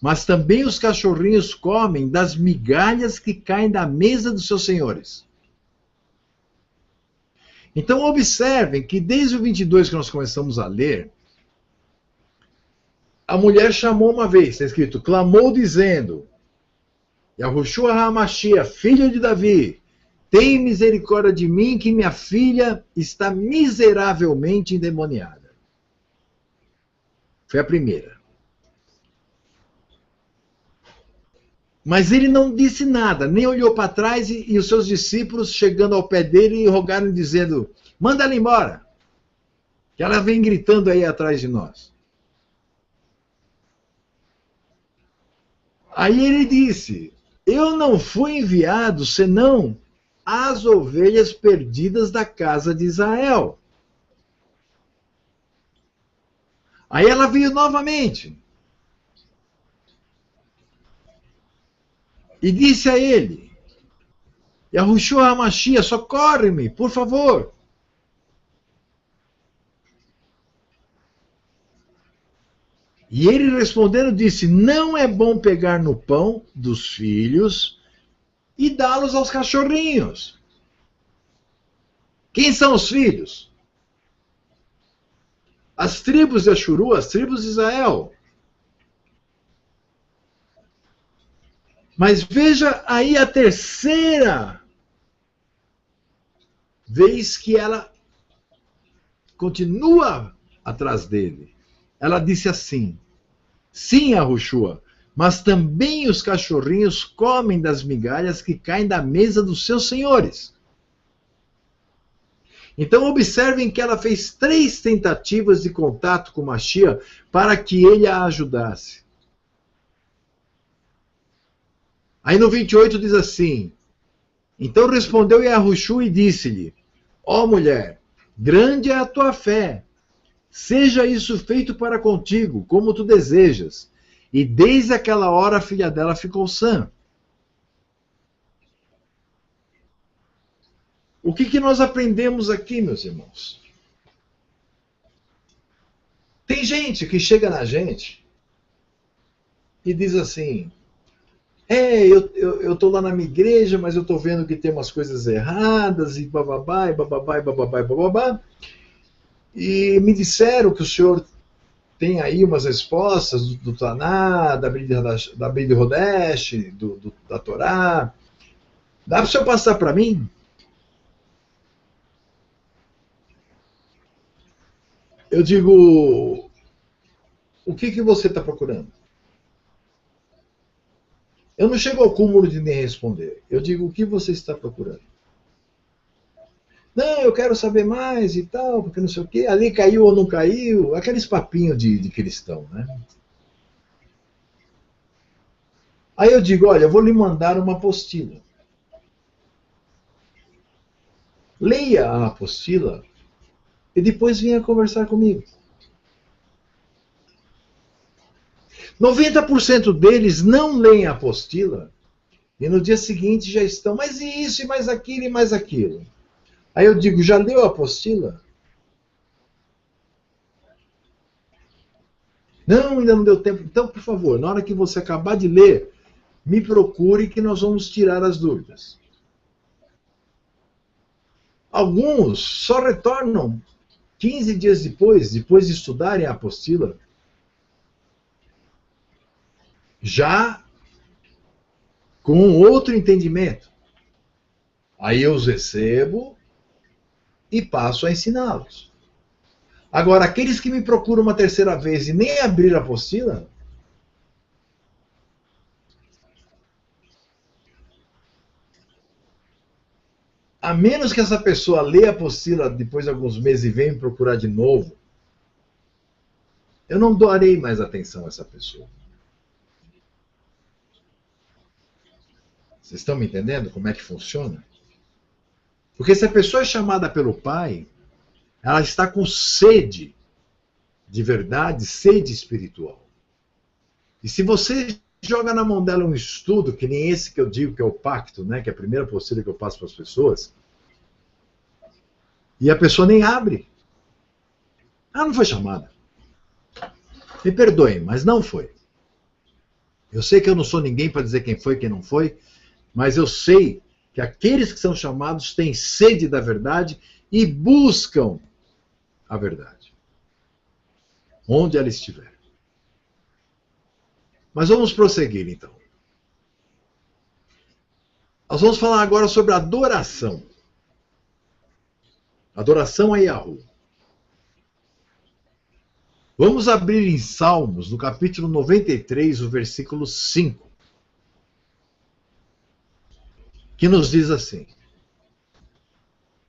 mas também os cachorrinhos comem das migalhas que caem da mesa dos seus senhores. Então observem que desde o 22 que nós começamos a ler, a mulher chamou uma vez, está escrito, clamou dizendo: Yahushua HaMashiach, filho de Davi, tem misericórdia de mim, que minha filha está miseravelmente endemoniada. Foi a primeira. Mas ele não disse nada, nem olhou para trás, e os seus discípulos, chegando ao pé dele, rogaram, dizendo: Manda ela embora, que ela vem gritando aí atrás de nós. Aí ele disse: Eu não fui enviado senão as ovelhas perdidas da casa de Israel. Aí ela veio novamente e disse a ele: Yahushua HaMashiach, socorre-me, por favor. E ele respondendo disse: Não é bom pegar no pão dos filhos e dá-los aos cachorrinhos. Quem são os filhos? As tribos de Ashuru, as tribos de Israel. Mas veja aí a terceira vez que ela continua atrás dele. Ela disse assim: Sim, Yahushua, mas também os cachorrinhos comem das migalhas que caem da mesa dos seus senhores. Então observem que ela fez 3 tentativas de contato com Mashiach para que ele a ajudasse. Aí no 28 diz assim: Então respondeu Yahushua e disse-lhe: Ó mulher, grande é a tua fé. Seja isso feito para contigo, como tu desejas. E desde aquela hora a filha dela ficou sã. O que nós aprendemos aqui, meus irmãos? Tem gente que chega na gente e diz assim: eu estou lá na minha igreja, mas eu estou vendo que tem umas coisas erradas, e bababá, e bababá, e bababá, e bababá. E me disseram que o senhor tem aí umas respostas do Taná, da Brit Hodesh, da Torá. Dá para o senhor passar para mim? Eu digo: o que você está procurando? Eu não chego ao cúmulo de nem responder. Eu digo: o que você está procurando? Não, eu quero saber mais e tal, porque não sei o quê. Ali caiu ou não caiu. Aqueles papinhos de cristão, né? Aí eu digo: olha, eu vou lhe mandar uma apostila. Leia a apostila e depois venha conversar comigo. 90% deles não leem a apostila e no dia seguinte já estão, mas isso, e mais aquilo, e mais aquilo. Aí eu digo: já leu a apostila? Não, ainda não deu tempo. Então, por favor, na hora que você acabar de ler, me procure que nós vamos tirar as dúvidas. Alguns só retornam 15 dias depois de estudarem a apostila, já com outro entendimento. Aí eu os recebo e passo a ensiná-los. Agora, aqueles que me procuram uma terceira vez e nem abrir a apostila, a menos que essa pessoa leia a apostila depois de alguns meses e venha me procurar de novo, eu não darei mais atenção a essa pessoa. Vocês estão me entendendo como é que funciona? Porque se a pessoa é chamada pelo Pai, ela está com sede de verdade, sede espiritual. E se você joga na mão dela um estudo, que nem esse que eu digo que é o pacto, né, que é a primeira postura que eu passo para as pessoas, e a pessoa nem abre. Ah, não foi chamada. Me perdoem, mas não foi. Eu sei que eu não sou ninguém para dizer quem foi e quem não foi, mas eu sei que aqueles que são chamados têm sede da verdade e buscam a verdade, onde ela estiver. Mas vamos prosseguir, então. Nós vamos falar agora sobre adoração. Adoração a Yahu. Vamos abrir em Salmos, no capítulo 93, o versículo 5, que nos diz assim: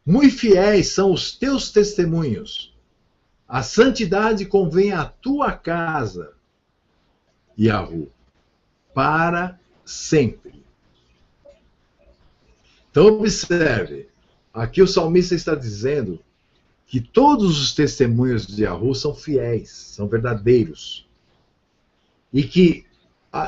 Muito fiéis são os teus testemunhos, a santidade convém à tua casa, Yahu, para sempre. Então observe, aqui o salmista está dizendo que todos os testemunhos de Yahu são fiéis, são verdadeiros. E que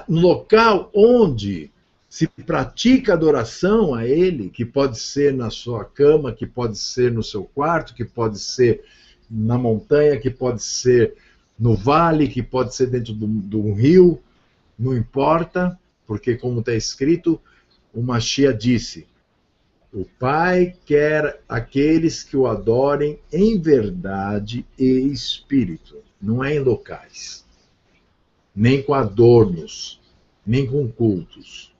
no local onde se pratica adoração a ele, que pode ser na sua cama, que pode ser no seu quarto, que pode ser na montanha, que pode ser no vale, que pode ser dentro de um rio, não importa, porque como está escrito, o Mashiach disse: o Pai quer aqueles que o adorem em verdade e espírito. Não é em locais, nem com adornos, nem com cultos.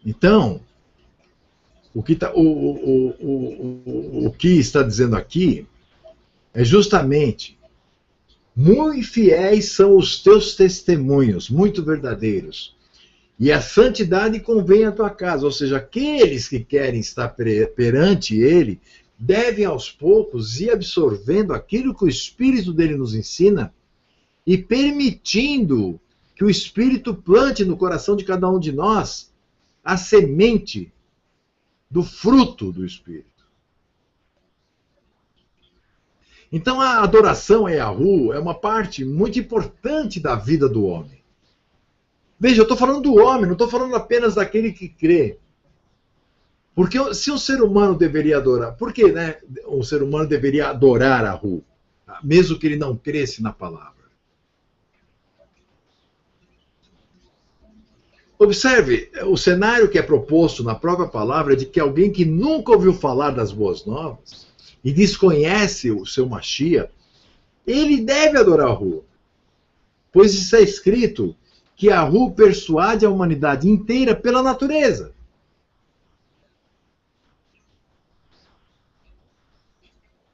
Então, o que está dizendo aqui é justamente: muito fiéis são os teus testemunhos, muito verdadeiros. E a santidade convém à tua casa. Ou seja, aqueles que querem estar perante ele devem aos poucos ir absorvendo aquilo que o Espírito dele nos ensina e permitindo que o Espírito plante no coração de cada um de nós a semente do fruto do Espírito. Então a adoração a Yahu é uma parte muito importante da vida do homem. Veja, eu estou falando do homem, não estou falando apenas daquele que crê. Porque se um ser humano deveria adorar, por que, né, um ser humano deveria adorar Yahu, mesmo que ele não cresce na palavra? Observe, o cenário que é proposto na própria palavra é de que alguém que nunca ouviu falar das boas novas e desconhece o seu Mashiach, ele deve adorar Yahu. Pois está escrito que Yahu persuade a humanidade inteira pela natureza.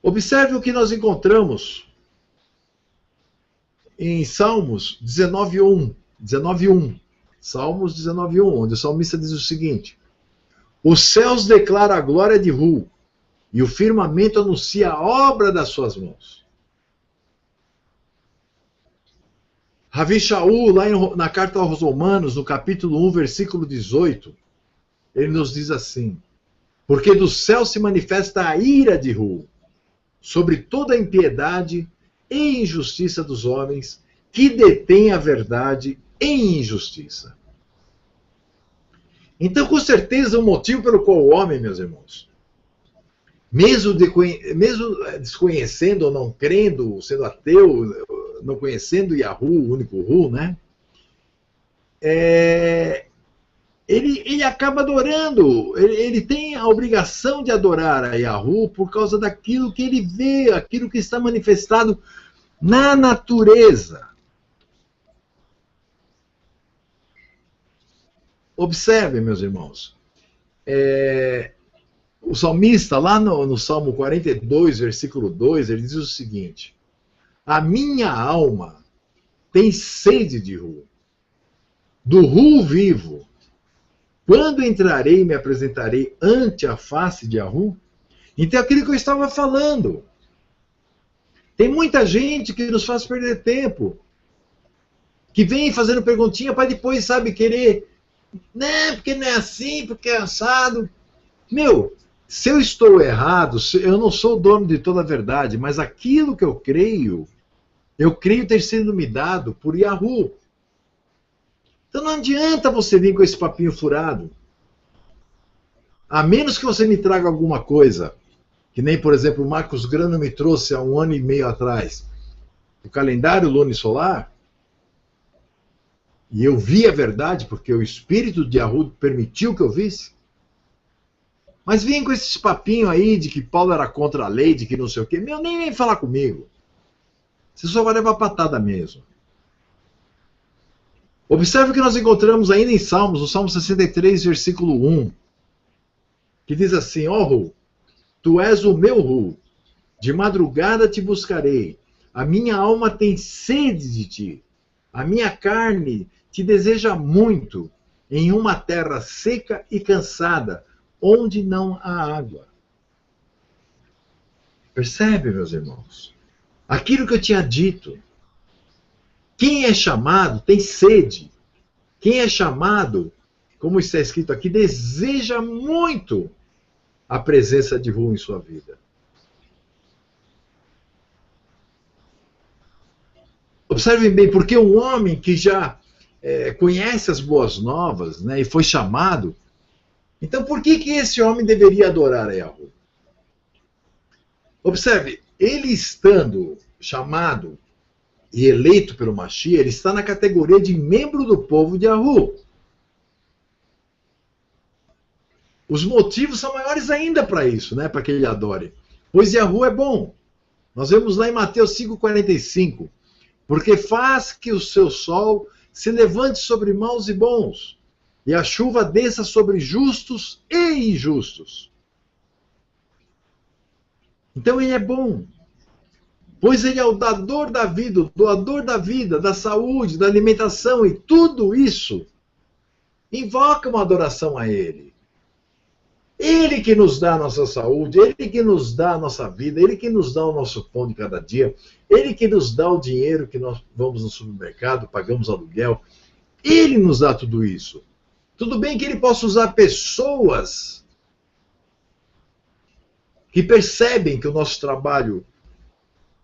Observe o que nós encontramos em Salmos 19:1. Salmos 19:1, onde o salmista diz o seguinte: os céus declaram a glória de Yahu, e o firmamento anuncia a obra das suas mãos. Ravi Shaul, lá na carta aos Romanos, no capítulo 1, versículo 18, ele nos diz assim: porque do céu se manifesta a ira de Yahu sobre toda a impiedade e injustiça dos homens que detêm a verdade em injustiça. Então, com certeza, o motivo pelo qual o homem, meus irmãos, mesmo desconhecendo ou não crendo, sendo ateu, não conhecendo Yahu, o único Hu, né? Ele acaba adorando, ele tem a obrigação de adorar a Yahu por causa daquilo que ele vê, aquilo que está manifestado na natureza. Observe, meus irmãos, o salmista, lá no Salmo 42, versículo 2, ele diz o seguinte: a minha alma tem sede de Yahu, do Hu vivo. Quando entrarei e me apresentarei ante a face de Yahu? Então é aquilo que eu estava falando. Tem muita gente que nos faz perder tempo, que vem fazendo perguntinha para depois, sabe, querer, né, porque não é assim, porque é assado. Meu, Se eu estou errado, eu não sou o dono de toda a verdade, mas aquilo que eu creio ter sido me dado por Yahoo. Então não adianta você vir com esse papinho furado. A menos que você me traga alguma coisa, que nem, por exemplo, o Marcos Grano me trouxe há 1 ano e meio atrás, o calendário lunisolar, e eu vi a verdade, porque o espírito de Yahoo permitiu que eu visse. Mas vem com esses papinhos aí de que Paulo era contra a lei, de que não sei o quê. Meu, nem vem falar comigo. Você só vai levar patada mesmo. Observe o que nós encontramos ainda em Salmos, no Salmo 63, versículo 1, que diz assim: ó Ru, tu és o meu Ru, de madrugada te buscarei, a minha alma tem sede de ti, a minha carne te deseja muito, em uma terra seca e cansada, onde não há água. Percebe, meus irmãos? Aquilo que eu tinha dito. Quem é chamado tem sede. Quem é chamado, como está escrito aqui, deseja muito a presença de Ru em sua vida. Observem bem, porque um homem que já conhece as boas novas, né, e foi chamado, então por que esse homem deveria adorar a Yahweh? Observe, ele estando chamado e eleito pelo Mashiach, ele está na categoria de membro do povo de Yahweh. Os motivos são maiores ainda para isso, né, para que ele adore. Pois Yahweh é bom. Nós vemos lá em Mateus 5,45. Porque faz que o seu sol se levante sobre maus e bons, e a chuva desça sobre justos e injustos. Então ele é bom, pois ele é o dador da vida, o doador da vida, da saúde, da alimentação, e tudo isso invoca uma adoração a ele. Ele que nos dá a nossa saúde, ele que nos dá a nossa vida, ele que nos dá o nosso pão de cada dia, ele que nos dá o dinheiro que nós vamos no supermercado, pagamos aluguel, ele nos dá tudo isso. Tudo bem que ele possa usar pessoas que percebem que o nosso trabalho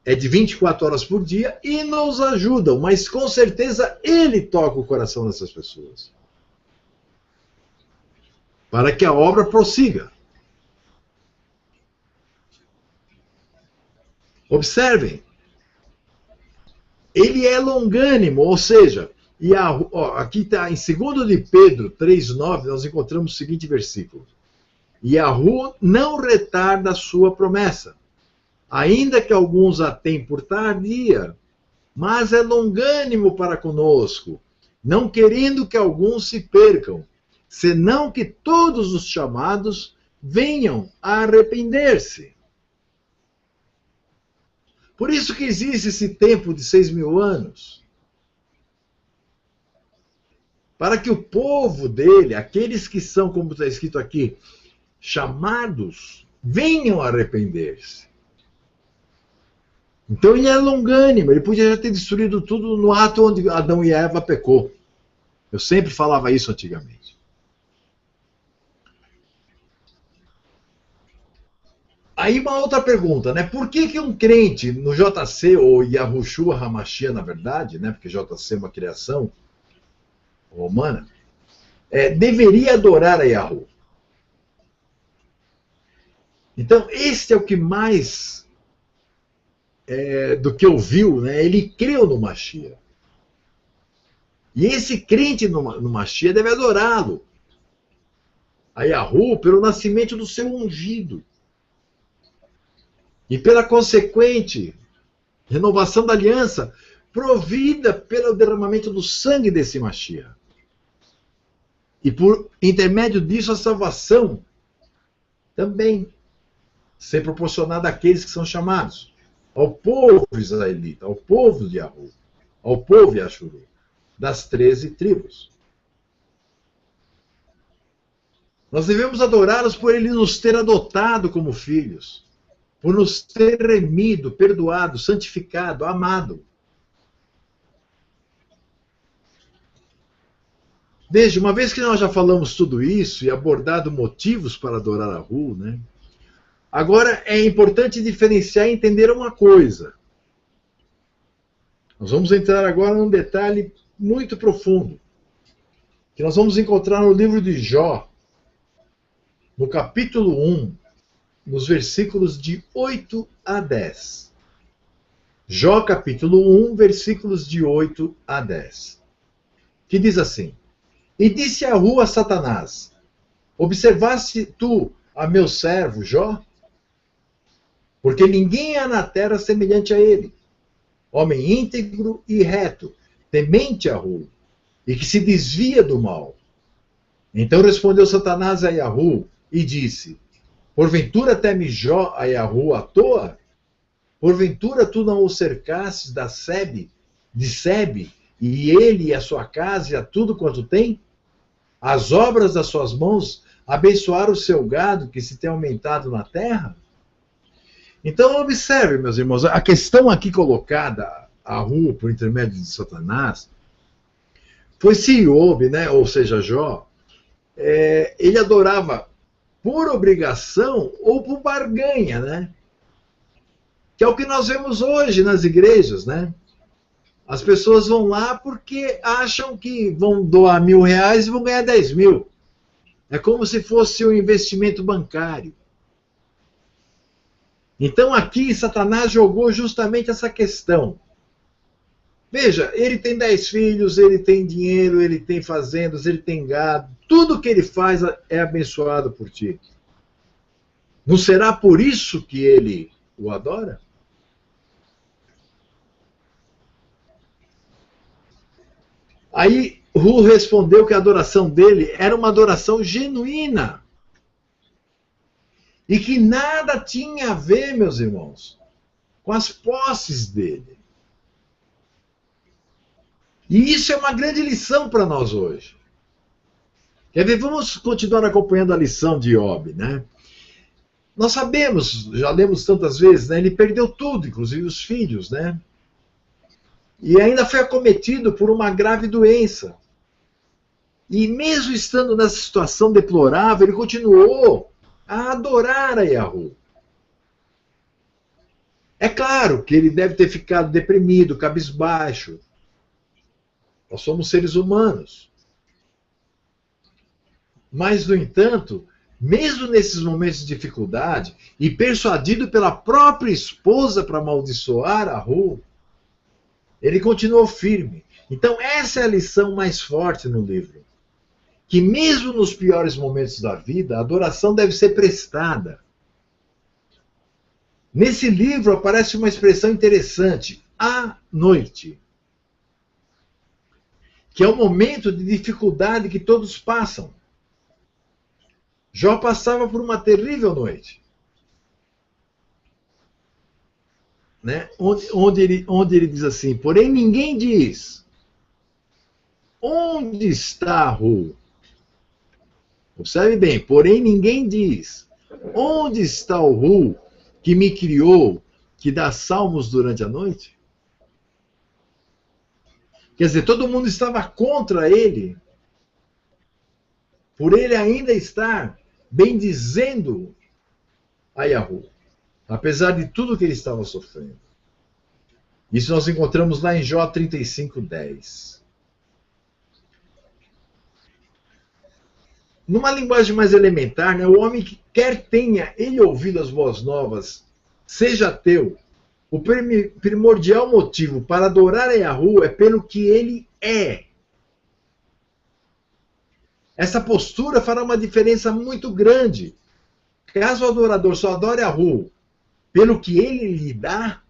é de 24 horas por dia e nos ajudam, mas com certeza ele toca o coração dessas pessoas, para que a obra prossiga. Observem, ele é longânimo, ou seja, aqui está em 2 de Pedro 3,9, nós encontramos o seguinte versículo: Yahweh não retarda a sua promessa, ainda que alguns a tenham por tardia, mas é longânimo para conosco, não querendo que alguns se percam, senão que todos os chamados venham a arrepender-se. Por isso que existe esse tempo de 6.000 anos. Para que o povo dele, aqueles que são, como está escrito aqui, chamados, venham a arrepender-se. Então ele é longânimo, ele podia já ter destruído tudo no ato onde Adão e Eva pecou. Eu sempre falava isso antigamente. Aí uma outra pergunta, né? Por que um crente no JC, ou Yahushua HaMashiach, na verdade, né? Porque JC é uma criação romana, deveria adorar a Yahweh? Então, este é o que mais do que ouviu, né? Ele creu no Mashiach. E esse crente no Mashiach deve adorá-lo, a Yahweh, pelo nascimento do seu ungido. E pela consequente renovação da aliança provida pelo derramamento do sangue desse Mashiach. E por intermédio disso a salvação também ser proporcionada àqueles que são chamados, ao povo israelita, ao povo de Yahweh, ao povo Yashuru, das 13 tribos. Nós devemos adorá-los por ele nos ter adotado como filhos, por nos ter remido, perdoado, santificado, amado. Veja, uma vez que nós já falamos tudo isso e abordado motivos para adorar a Ru, né? Agora, é importante diferenciar e entender uma coisa. Nós vamos entrar agora num detalhe muito profundo, que nós vamos encontrar no livro de Jó, no capítulo 1, nos versículos de 8 a 10. Jó, capítulo 1, versículos de 8 a 10. Que diz assim: E disse Ahu a Satanás: Observaste tu a meu servo Jó? Porque ninguém há na terra semelhante a ele, homem íntegro e reto, temente a Ahu, e que se desvia do mal. Então respondeu Satanás a Ahu e disse: Porventura teme Jó a Ahu à toa? Porventura tu não o cercastes de Sebe, e ele e a sua casa e a tudo quanto tem? As obras das suas mãos abençoaram o seu gado que se tem aumentado na terra? Então observe, meus irmãos, a questão aqui colocada, Ahu, por intermédio de Satanás, foi se Iobe, né, ou seja, Jó, ele adorava por obrigação ou por barganha, né? Que é o que nós vemos hoje nas igrejas, né? As pessoas vão lá porque acham que vão doar R$1.000 e vão ganhar 10.000. É como se fosse um investimento bancário. Então aqui Satanás jogou justamente essa questão. Veja, ele tem 10 filhos, ele tem dinheiro, ele tem fazendas, ele tem gado. Tudo que ele faz é abençoado por ti. Não será por isso que ele o adora? Aí Hu respondeu que a adoração dele era uma adoração genuína. E que nada tinha a ver, meus irmãos, com as posses dele. E isso é uma grande lição para nós hoje. Quer ver? Vamos continuar acompanhando a lição de Iobe, né? Nós sabemos, já lemos tantas vezes, né? Ele perdeu tudo, inclusive os filhos, né? E ainda foi acometido por uma grave doença. E mesmo estando nessa situação deplorável, ele continuou a adorar a Yahweh. É claro que ele deve ter ficado deprimido, cabisbaixo. Nós somos seres humanos. Mas, no entanto, mesmo nesses momentos de dificuldade, e persuadido pela própria esposa para amaldiçoar a Hu, ele continuou firme. Então, essa é a lição mais forte no livro. Que mesmo nos piores momentos da vida, a adoração deve ser prestada. Nesse livro aparece uma expressão interessante, à noite, que é o momento de dificuldade que todos passam. Jó passava por uma terrível noite, né? Onde ele diz assim: porém ninguém diz, onde está Hu? Observe bem, porém ninguém diz, onde está o Hu que me criou, que dá salmos durante a noite? Quer dizer, todo mundo estava contra ele, por ele ainda estar bendizendo a Yahweh, apesar de tudo que ele estava sofrendo. Isso nós encontramos lá em Jó 35:10. Numa linguagem mais elementar, né, o homem que quer tenha ele ouvido as boas novas, seja ateu, o primordial motivo para adorar a Yahweh é pelo que ele é. Essa postura fará uma diferença muito grande. Caso o adorador só adore a Hu pelo que ele lhe dá,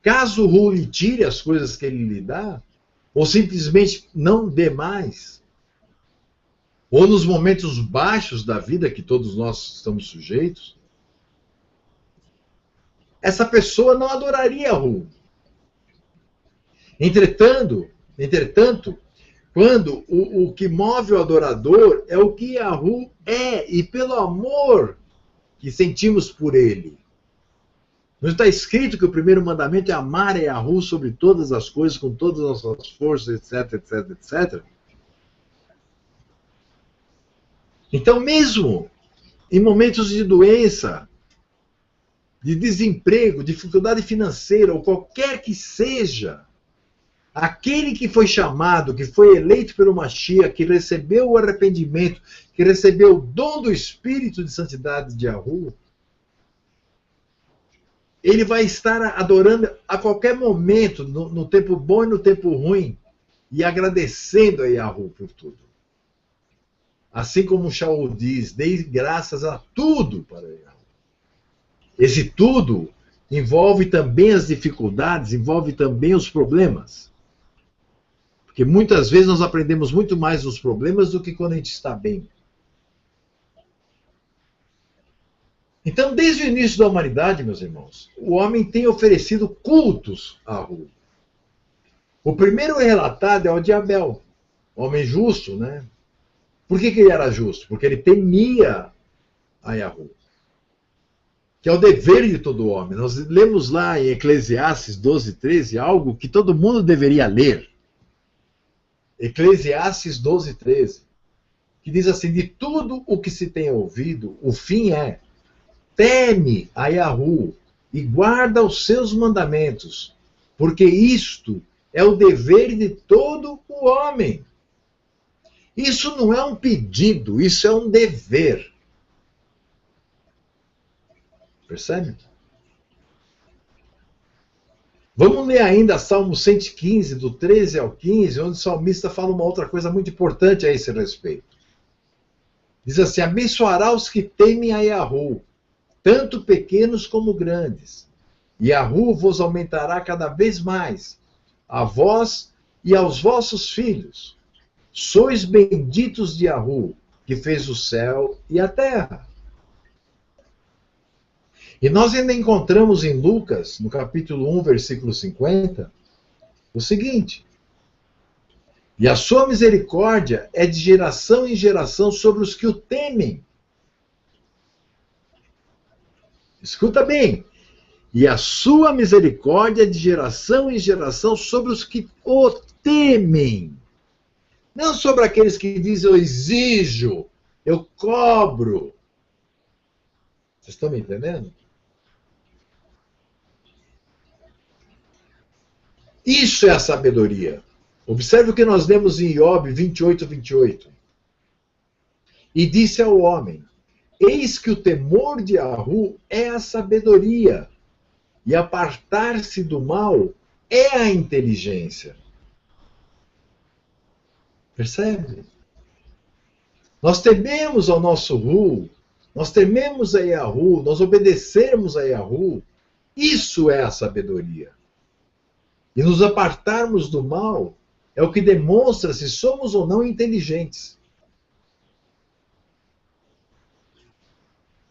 caso o Hu lhe tire as coisas que ele lhe dá, ou simplesmente não dê mais, ou nos momentos baixos da vida que todos nós estamos sujeitos, essa pessoa não adoraria a Hu. Entretanto, quando o que move o adorador é o que Yahweh é, e pelo amor que sentimos por ele. Não está escrito que o primeiro mandamento é amar a Yahweh sobre todas as coisas, com todas as nossas forças, etc, etc, etc. Então, mesmo em momentos de doença, de desemprego, dificuldade financeira, ou qualquer que seja, aquele que foi chamado, que foi eleito pelo Mashiach, que recebeu o arrependimento, que recebeu o dom do Espírito de Santidade de Yahu, ele vai estar adorando a qualquer momento, no tempo bom e no tempo ruim, e agradecendo a Yahu por tudo. Assim como Shaul diz, dei graças a tudo para Yahu. Esse tudo envolve também as dificuldades, envolve também os problemas. Porque muitas vezes nós aprendemos muito mais nos problemas do que quando a gente está bem. Então, desde o início da humanidade, meus irmãos, o homem tem oferecido cultos a Yahu. O primeiro relatado é o de Abel, homem justo, né? Por que ele era justo? Porque ele temia a Yahu, que é o dever de todo homem. Nós lemos lá em Eclesiastes 12:13 algo que todo mundo deveria ler. Eclesiastes 12:13, que diz assim: de tudo o que se tem ouvido, o fim é: teme a Yahu e guarda os seus mandamentos, porque isto é o dever de todo o homem. Isso não é um pedido, isso é um dever. Percebe? Vamos ler ainda Salmo 115, do 13 ao 15, onde o salmista fala uma outra coisa muito importante a esse respeito. Diz assim: abençoará os que temem a Yahu, tanto pequenos como grandes. Yahu vos aumentará cada vez mais, a vós e aos vossos filhos. Sois benditos de Yahu, que fez o céu e a terra. E nós ainda encontramos em Lucas, no capítulo 1, versículo 50, o seguinte: e a sua misericórdia é de geração em geração sobre os que o temem. Escuta bem. E a sua misericórdia é de geração em geração sobre os que o temem. Não sobre aqueles que dizem: eu exijo, eu cobro. Vocês estão me entendendo? Isso é a sabedoria. Observe o que nós lemos em Iobe 28:28. E disse ao homem: eis que o temor de Yahu é a sabedoria, e apartar-se do mal é a inteligência. Percebe? Nós tememos ao nosso Hu, nós tememos a Yahu, nós obedecemos a Yahu. Isso é a sabedoria. E nos apartarmos do mal é o que demonstra se somos ou não inteligentes.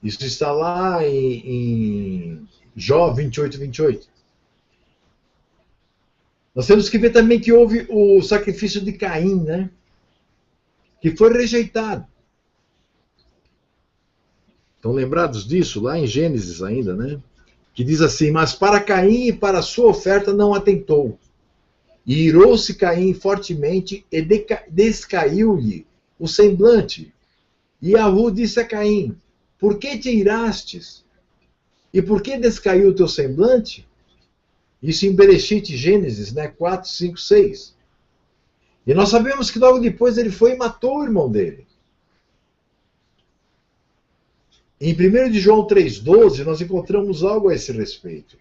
Isso está lá em Jó 28:28. Nós temos que ver também que houve o sacrifício de Caim, né? Que foi rejeitado. Estão lembrados disso? Lá em Gênesis ainda, né? Que diz assim: mas para Caim e para a sua oferta não atentou. E irou-se Caim fortemente e descaiu-lhe o semblante. E Yahu disse a Caim: por que te irastes? E por que descaiu o teu semblante? Isso em Bereshit, Gênesis, né? 4, 5, 6. E nós sabemos que logo depois ele foi e matou o irmão dele. Em 1 de João 3,12, nós encontramos algo a esse respeito.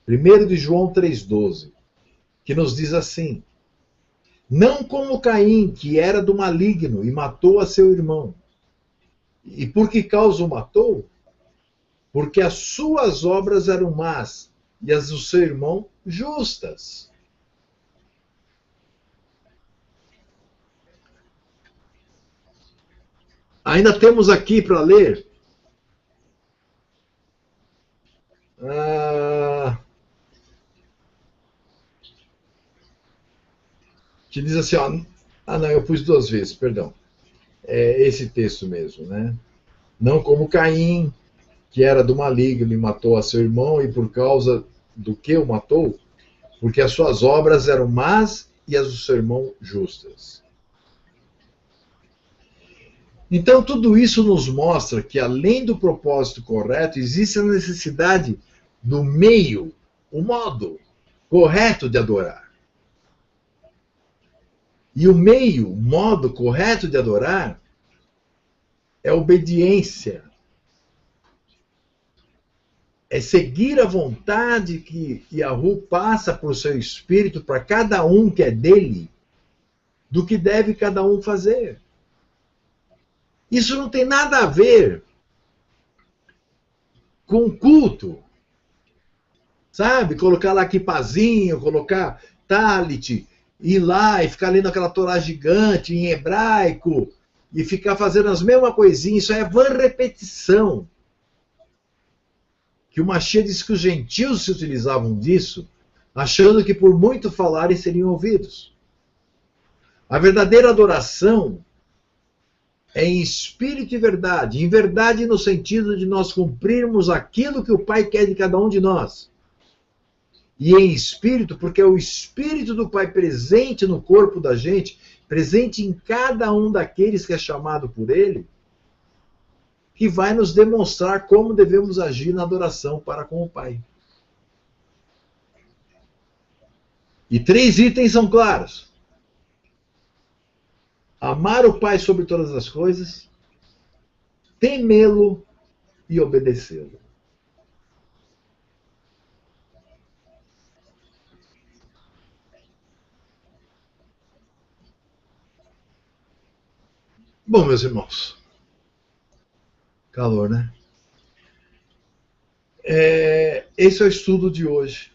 1 de João 3,12, que nos diz assim: não como Caim, que era do maligno e matou a seu irmão. E por que causa o matou? Porque as suas obras eram más e as do seu irmão justas. Ainda temos aqui para ler que diz assim, ó, não, eu pus duas vezes, perdão. É esse texto mesmo, né? Não como Caim, que era do maligno e matou a seu irmão, e por causa do que o matou? Porque as suas obras eram más e as do seu irmão justas. Então, tudo isso nos mostra que, além do propósito correto, existe a necessidade do meio, o modo correto de adorar. E o meio, o modo correto de adorar é obediência. É seguir a vontade que Yahu passa por seu espírito para cada um que é dele, do que deve cada um fazer. Isso não tem nada a ver com culto. Sabe? Colocar lá kippazinho, colocar talit, ir lá e ficar lendo aquela Torá gigante em hebraico e ficar fazendo as mesmas coisinhas. Isso é vã repetição. Que o Mashiach disse que os gentios se utilizavam disso, achando que por muito falarem seriam ouvidos. A verdadeira adoração é em espírito e verdade. Em verdade no sentido de nós cumprirmos aquilo que o Pai quer de cada um de nós. E em espírito, porque é o espírito do Pai presente no corpo da gente, presente em cada um daqueles que é chamado por Ele, que vai nos demonstrar como devemos agir na adoração para com o Pai. E 3 itens são claros. Amar o Pai sobre todas as coisas, temê-lo e obedecê-lo. Bom, meus irmãos, calor, né? Esse é o estudo de hoje.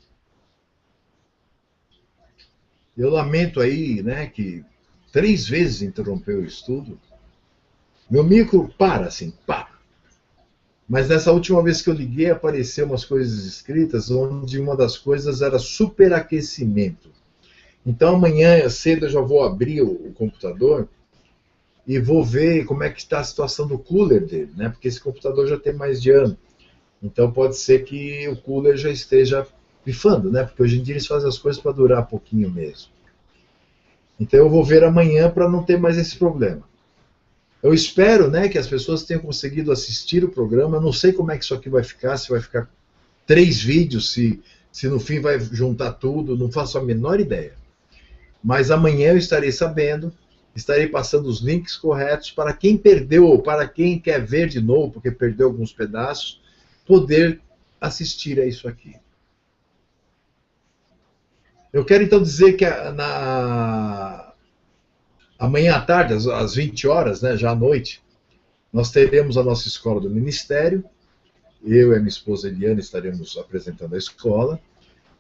Eu lamento aí, né, que 3 vezes interrompeu o estudo. Meu micro para, assim, para. Mas nessa última vez que eu liguei, apareceu umas coisas escritas, onde uma das coisas era superaquecimento. Então amanhã cedo eu já vou abrir o computador e vou ver como é que está a situação do cooler dele, né? Porque esse computador já tem mais de ano. Então pode ser que o cooler já esteja pifando, né? Porque hoje em dia eles fazem as coisas para durar pouquinho mesmo. Então eu vou ver amanhã para não ter mais esse problema. Eu espero, né, que as pessoas tenham conseguido assistir o programa. Eu não sei como é que isso aqui vai ficar, se vai ficar 3 vídeos, se no fim vai juntar tudo, não faço a menor ideia. Mas amanhã eu estarei sabendo, estarei passando os links corretos para quem perdeu ou para quem quer ver de novo, porque perdeu alguns pedaços, poder assistir a isso aqui. Eu quero então dizer que amanhã à tarde, às 20 horas, né, já à noite, nós teremos a nossa escola do ministério. Eu e a minha esposa Eliane estaremos apresentando a escola,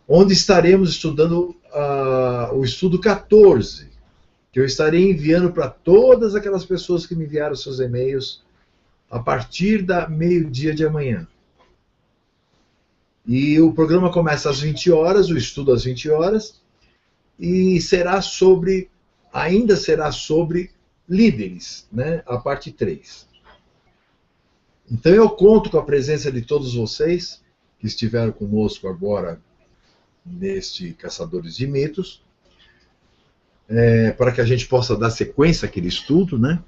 onde estaremos estudando o estudo 14, que eu estarei enviando para todas aquelas pessoas que me enviaram seus e-mails a partir da meio-dia de amanhã. E o programa começa às 20 horas, o estudo às 20 horas, e ainda será sobre líderes, né, a parte 3. Então eu conto com a presença de todos vocês que estiveram conosco agora neste Caçadores de Mitos, para que a gente possa dar sequência àquele estudo, né?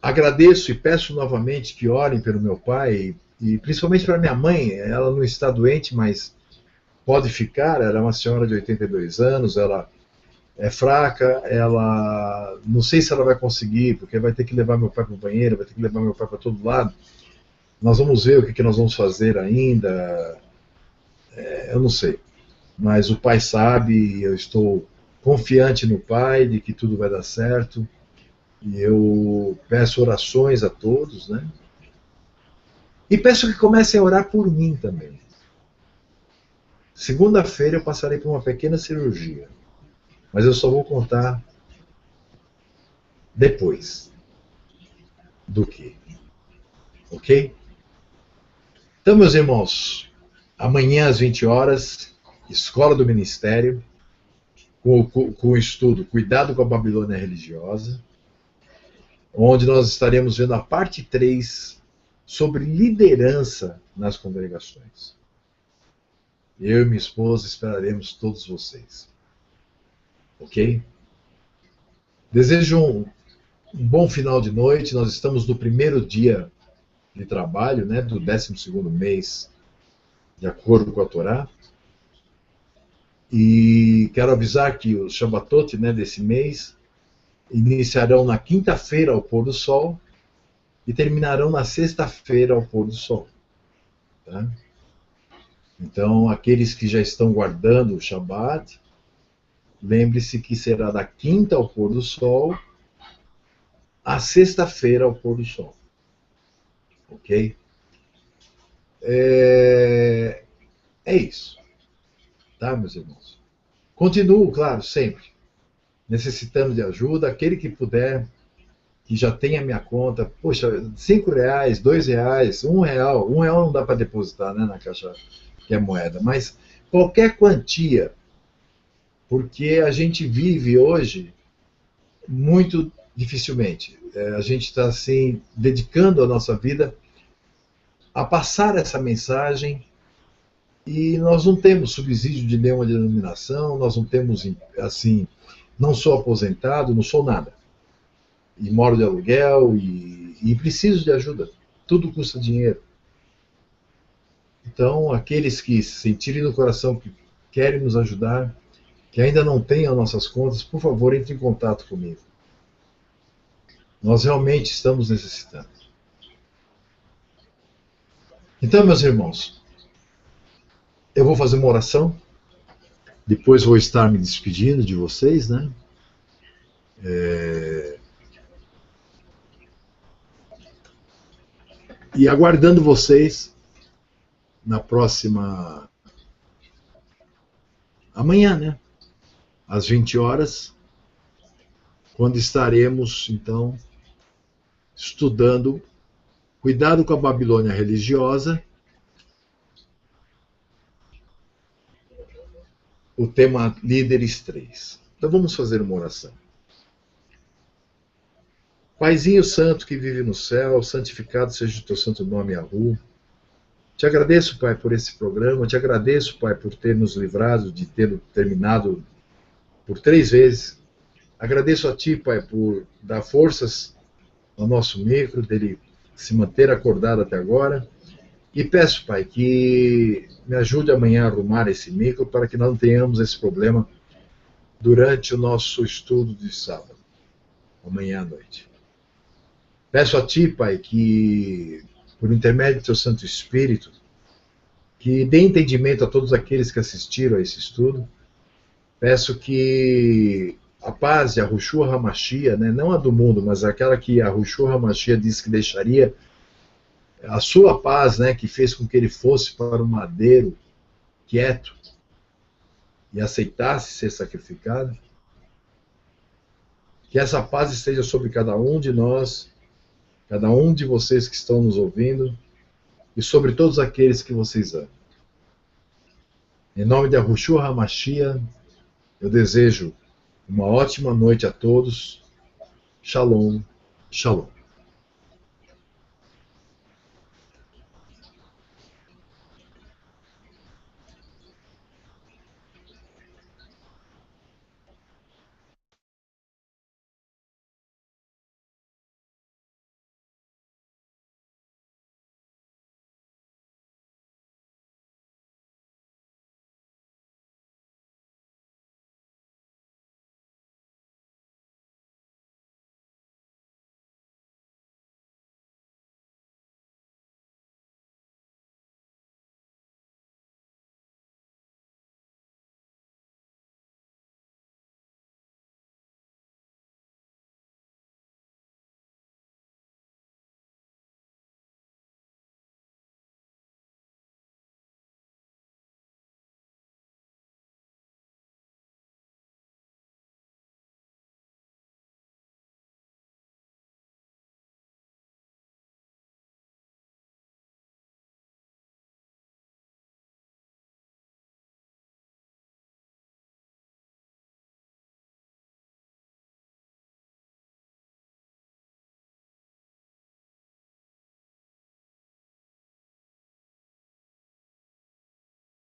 Agradeço e peço novamente que orem pelo meu pai e principalmente para minha mãe. Ela não está doente, mas pode ficar. Ela é uma senhora de 82 anos, ela é fraca, ela não sei se ela vai conseguir, porque vai ter que levar meu pai para o banheiro, vai ter que levar meu pai para todo lado. Nós vamos ver o que nós vamos fazer ainda. Eu não sei. Mas o pai sabe, e eu estou confiante no pai de que tudo vai dar certo. E eu peço orações a todos, né? E peço que comecem a orar por mim também. Segunda-feira eu passarei por uma pequena cirurgia, mas eu só vou contar depois do que. Ok? Então, meus irmãos, amanhã às 20 horas, Escola do Ministério, com o estudo Cuidado com a Babilônia Religiosa, onde nós estaremos vendo a parte 3 sobre liderança nas congregações. Eu e minha esposa esperaremos todos vocês. Ok? Desejo Um bom final de noite. Nós estamos no primeiro dia de trabalho, né, do 12º mês, de acordo com a Torá. E quero avisar que os Shabbatot, né, desse mês iniciarão na quinta-feira ao pôr do sol e terminarão na sexta-feira ao pôr do sol. Tá? Então, aqueles que já estão guardando o Shabbat, lembre-se que será da quinta ao pôr do sol à sexta-feira ao pôr do sol. Ok? É isso. Tá, meus irmãos? Continuo, claro, sempre necessitando de ajuda. Aquele que puder, que já tem a minha conta, poxa, R$ 5, R$ 2, R$ 1. R$ 1 não dá para depositar, né, na caixa que é moeda, mas qualquer quantia, porque a gente vive hoje muito dificilmente. A gente está assim dedicando a nossa vida a passar essa mensagem e nós não temos subsídio de nenhuma denominação, nós não temos assim, não sou aposentado, não sou nada. E moro de aluguel e preciso de ajuda. Tudo custa dinheiro. Então, aqueles que sentirem no coração que querem nos ajudar, que ainda não têm as nossas contas, por favor, entre em contato comigo. Nós realmente estamos necessitando. Então, meus irmãos, eu vou fazer uma oração, depois vou estar me despedindo de vocês, né? E aguardando vocês na próxima amanhã, né? Às 20 horas, quando estaremos, então, estudando Cuidado com a Babilônia religiosa, o tema Líderes 3. Então vamos fazer uma oração. Paizinho Santo que vive no céu, santificado seja o teu santo nome, Yahu. Te agradeço, Pai, por esse programa, te agradeço, Pai, por ter nos livrado de ter terminado por 3 vezes. Agradeço a Ti, Pai, por dar forças ao nosso micro, dele se manter acordado até agora. E peço, Pai, que me ajude amanhã a arrumar esse micro para que não tenhamos esse problema durante o nosso estudo de sábado, amanhã à noite. Peço a Ti, Pai, que, por intermédio do Teu Santo Espírito, que dê entendimento a todos aqueles que assistiram a esse estudo. Peço que a paz de Yahushua HaMashiach, né, não a do mundo, mas aquela que Yahushua HaMashiach disse que deixaria, a sua paz, né, que fez com que ele fosse para o madeiro quieto e aceitasse ser sacrificado, que essa paz esteja sobre cada um de nós, cada um de vocês que estão nos ouvindo, e sobre todos aqueles que vocês amam. Em nome de Yahushua HaMashiach, eu desejo uma ótima noite a todos. Shalom, shalom.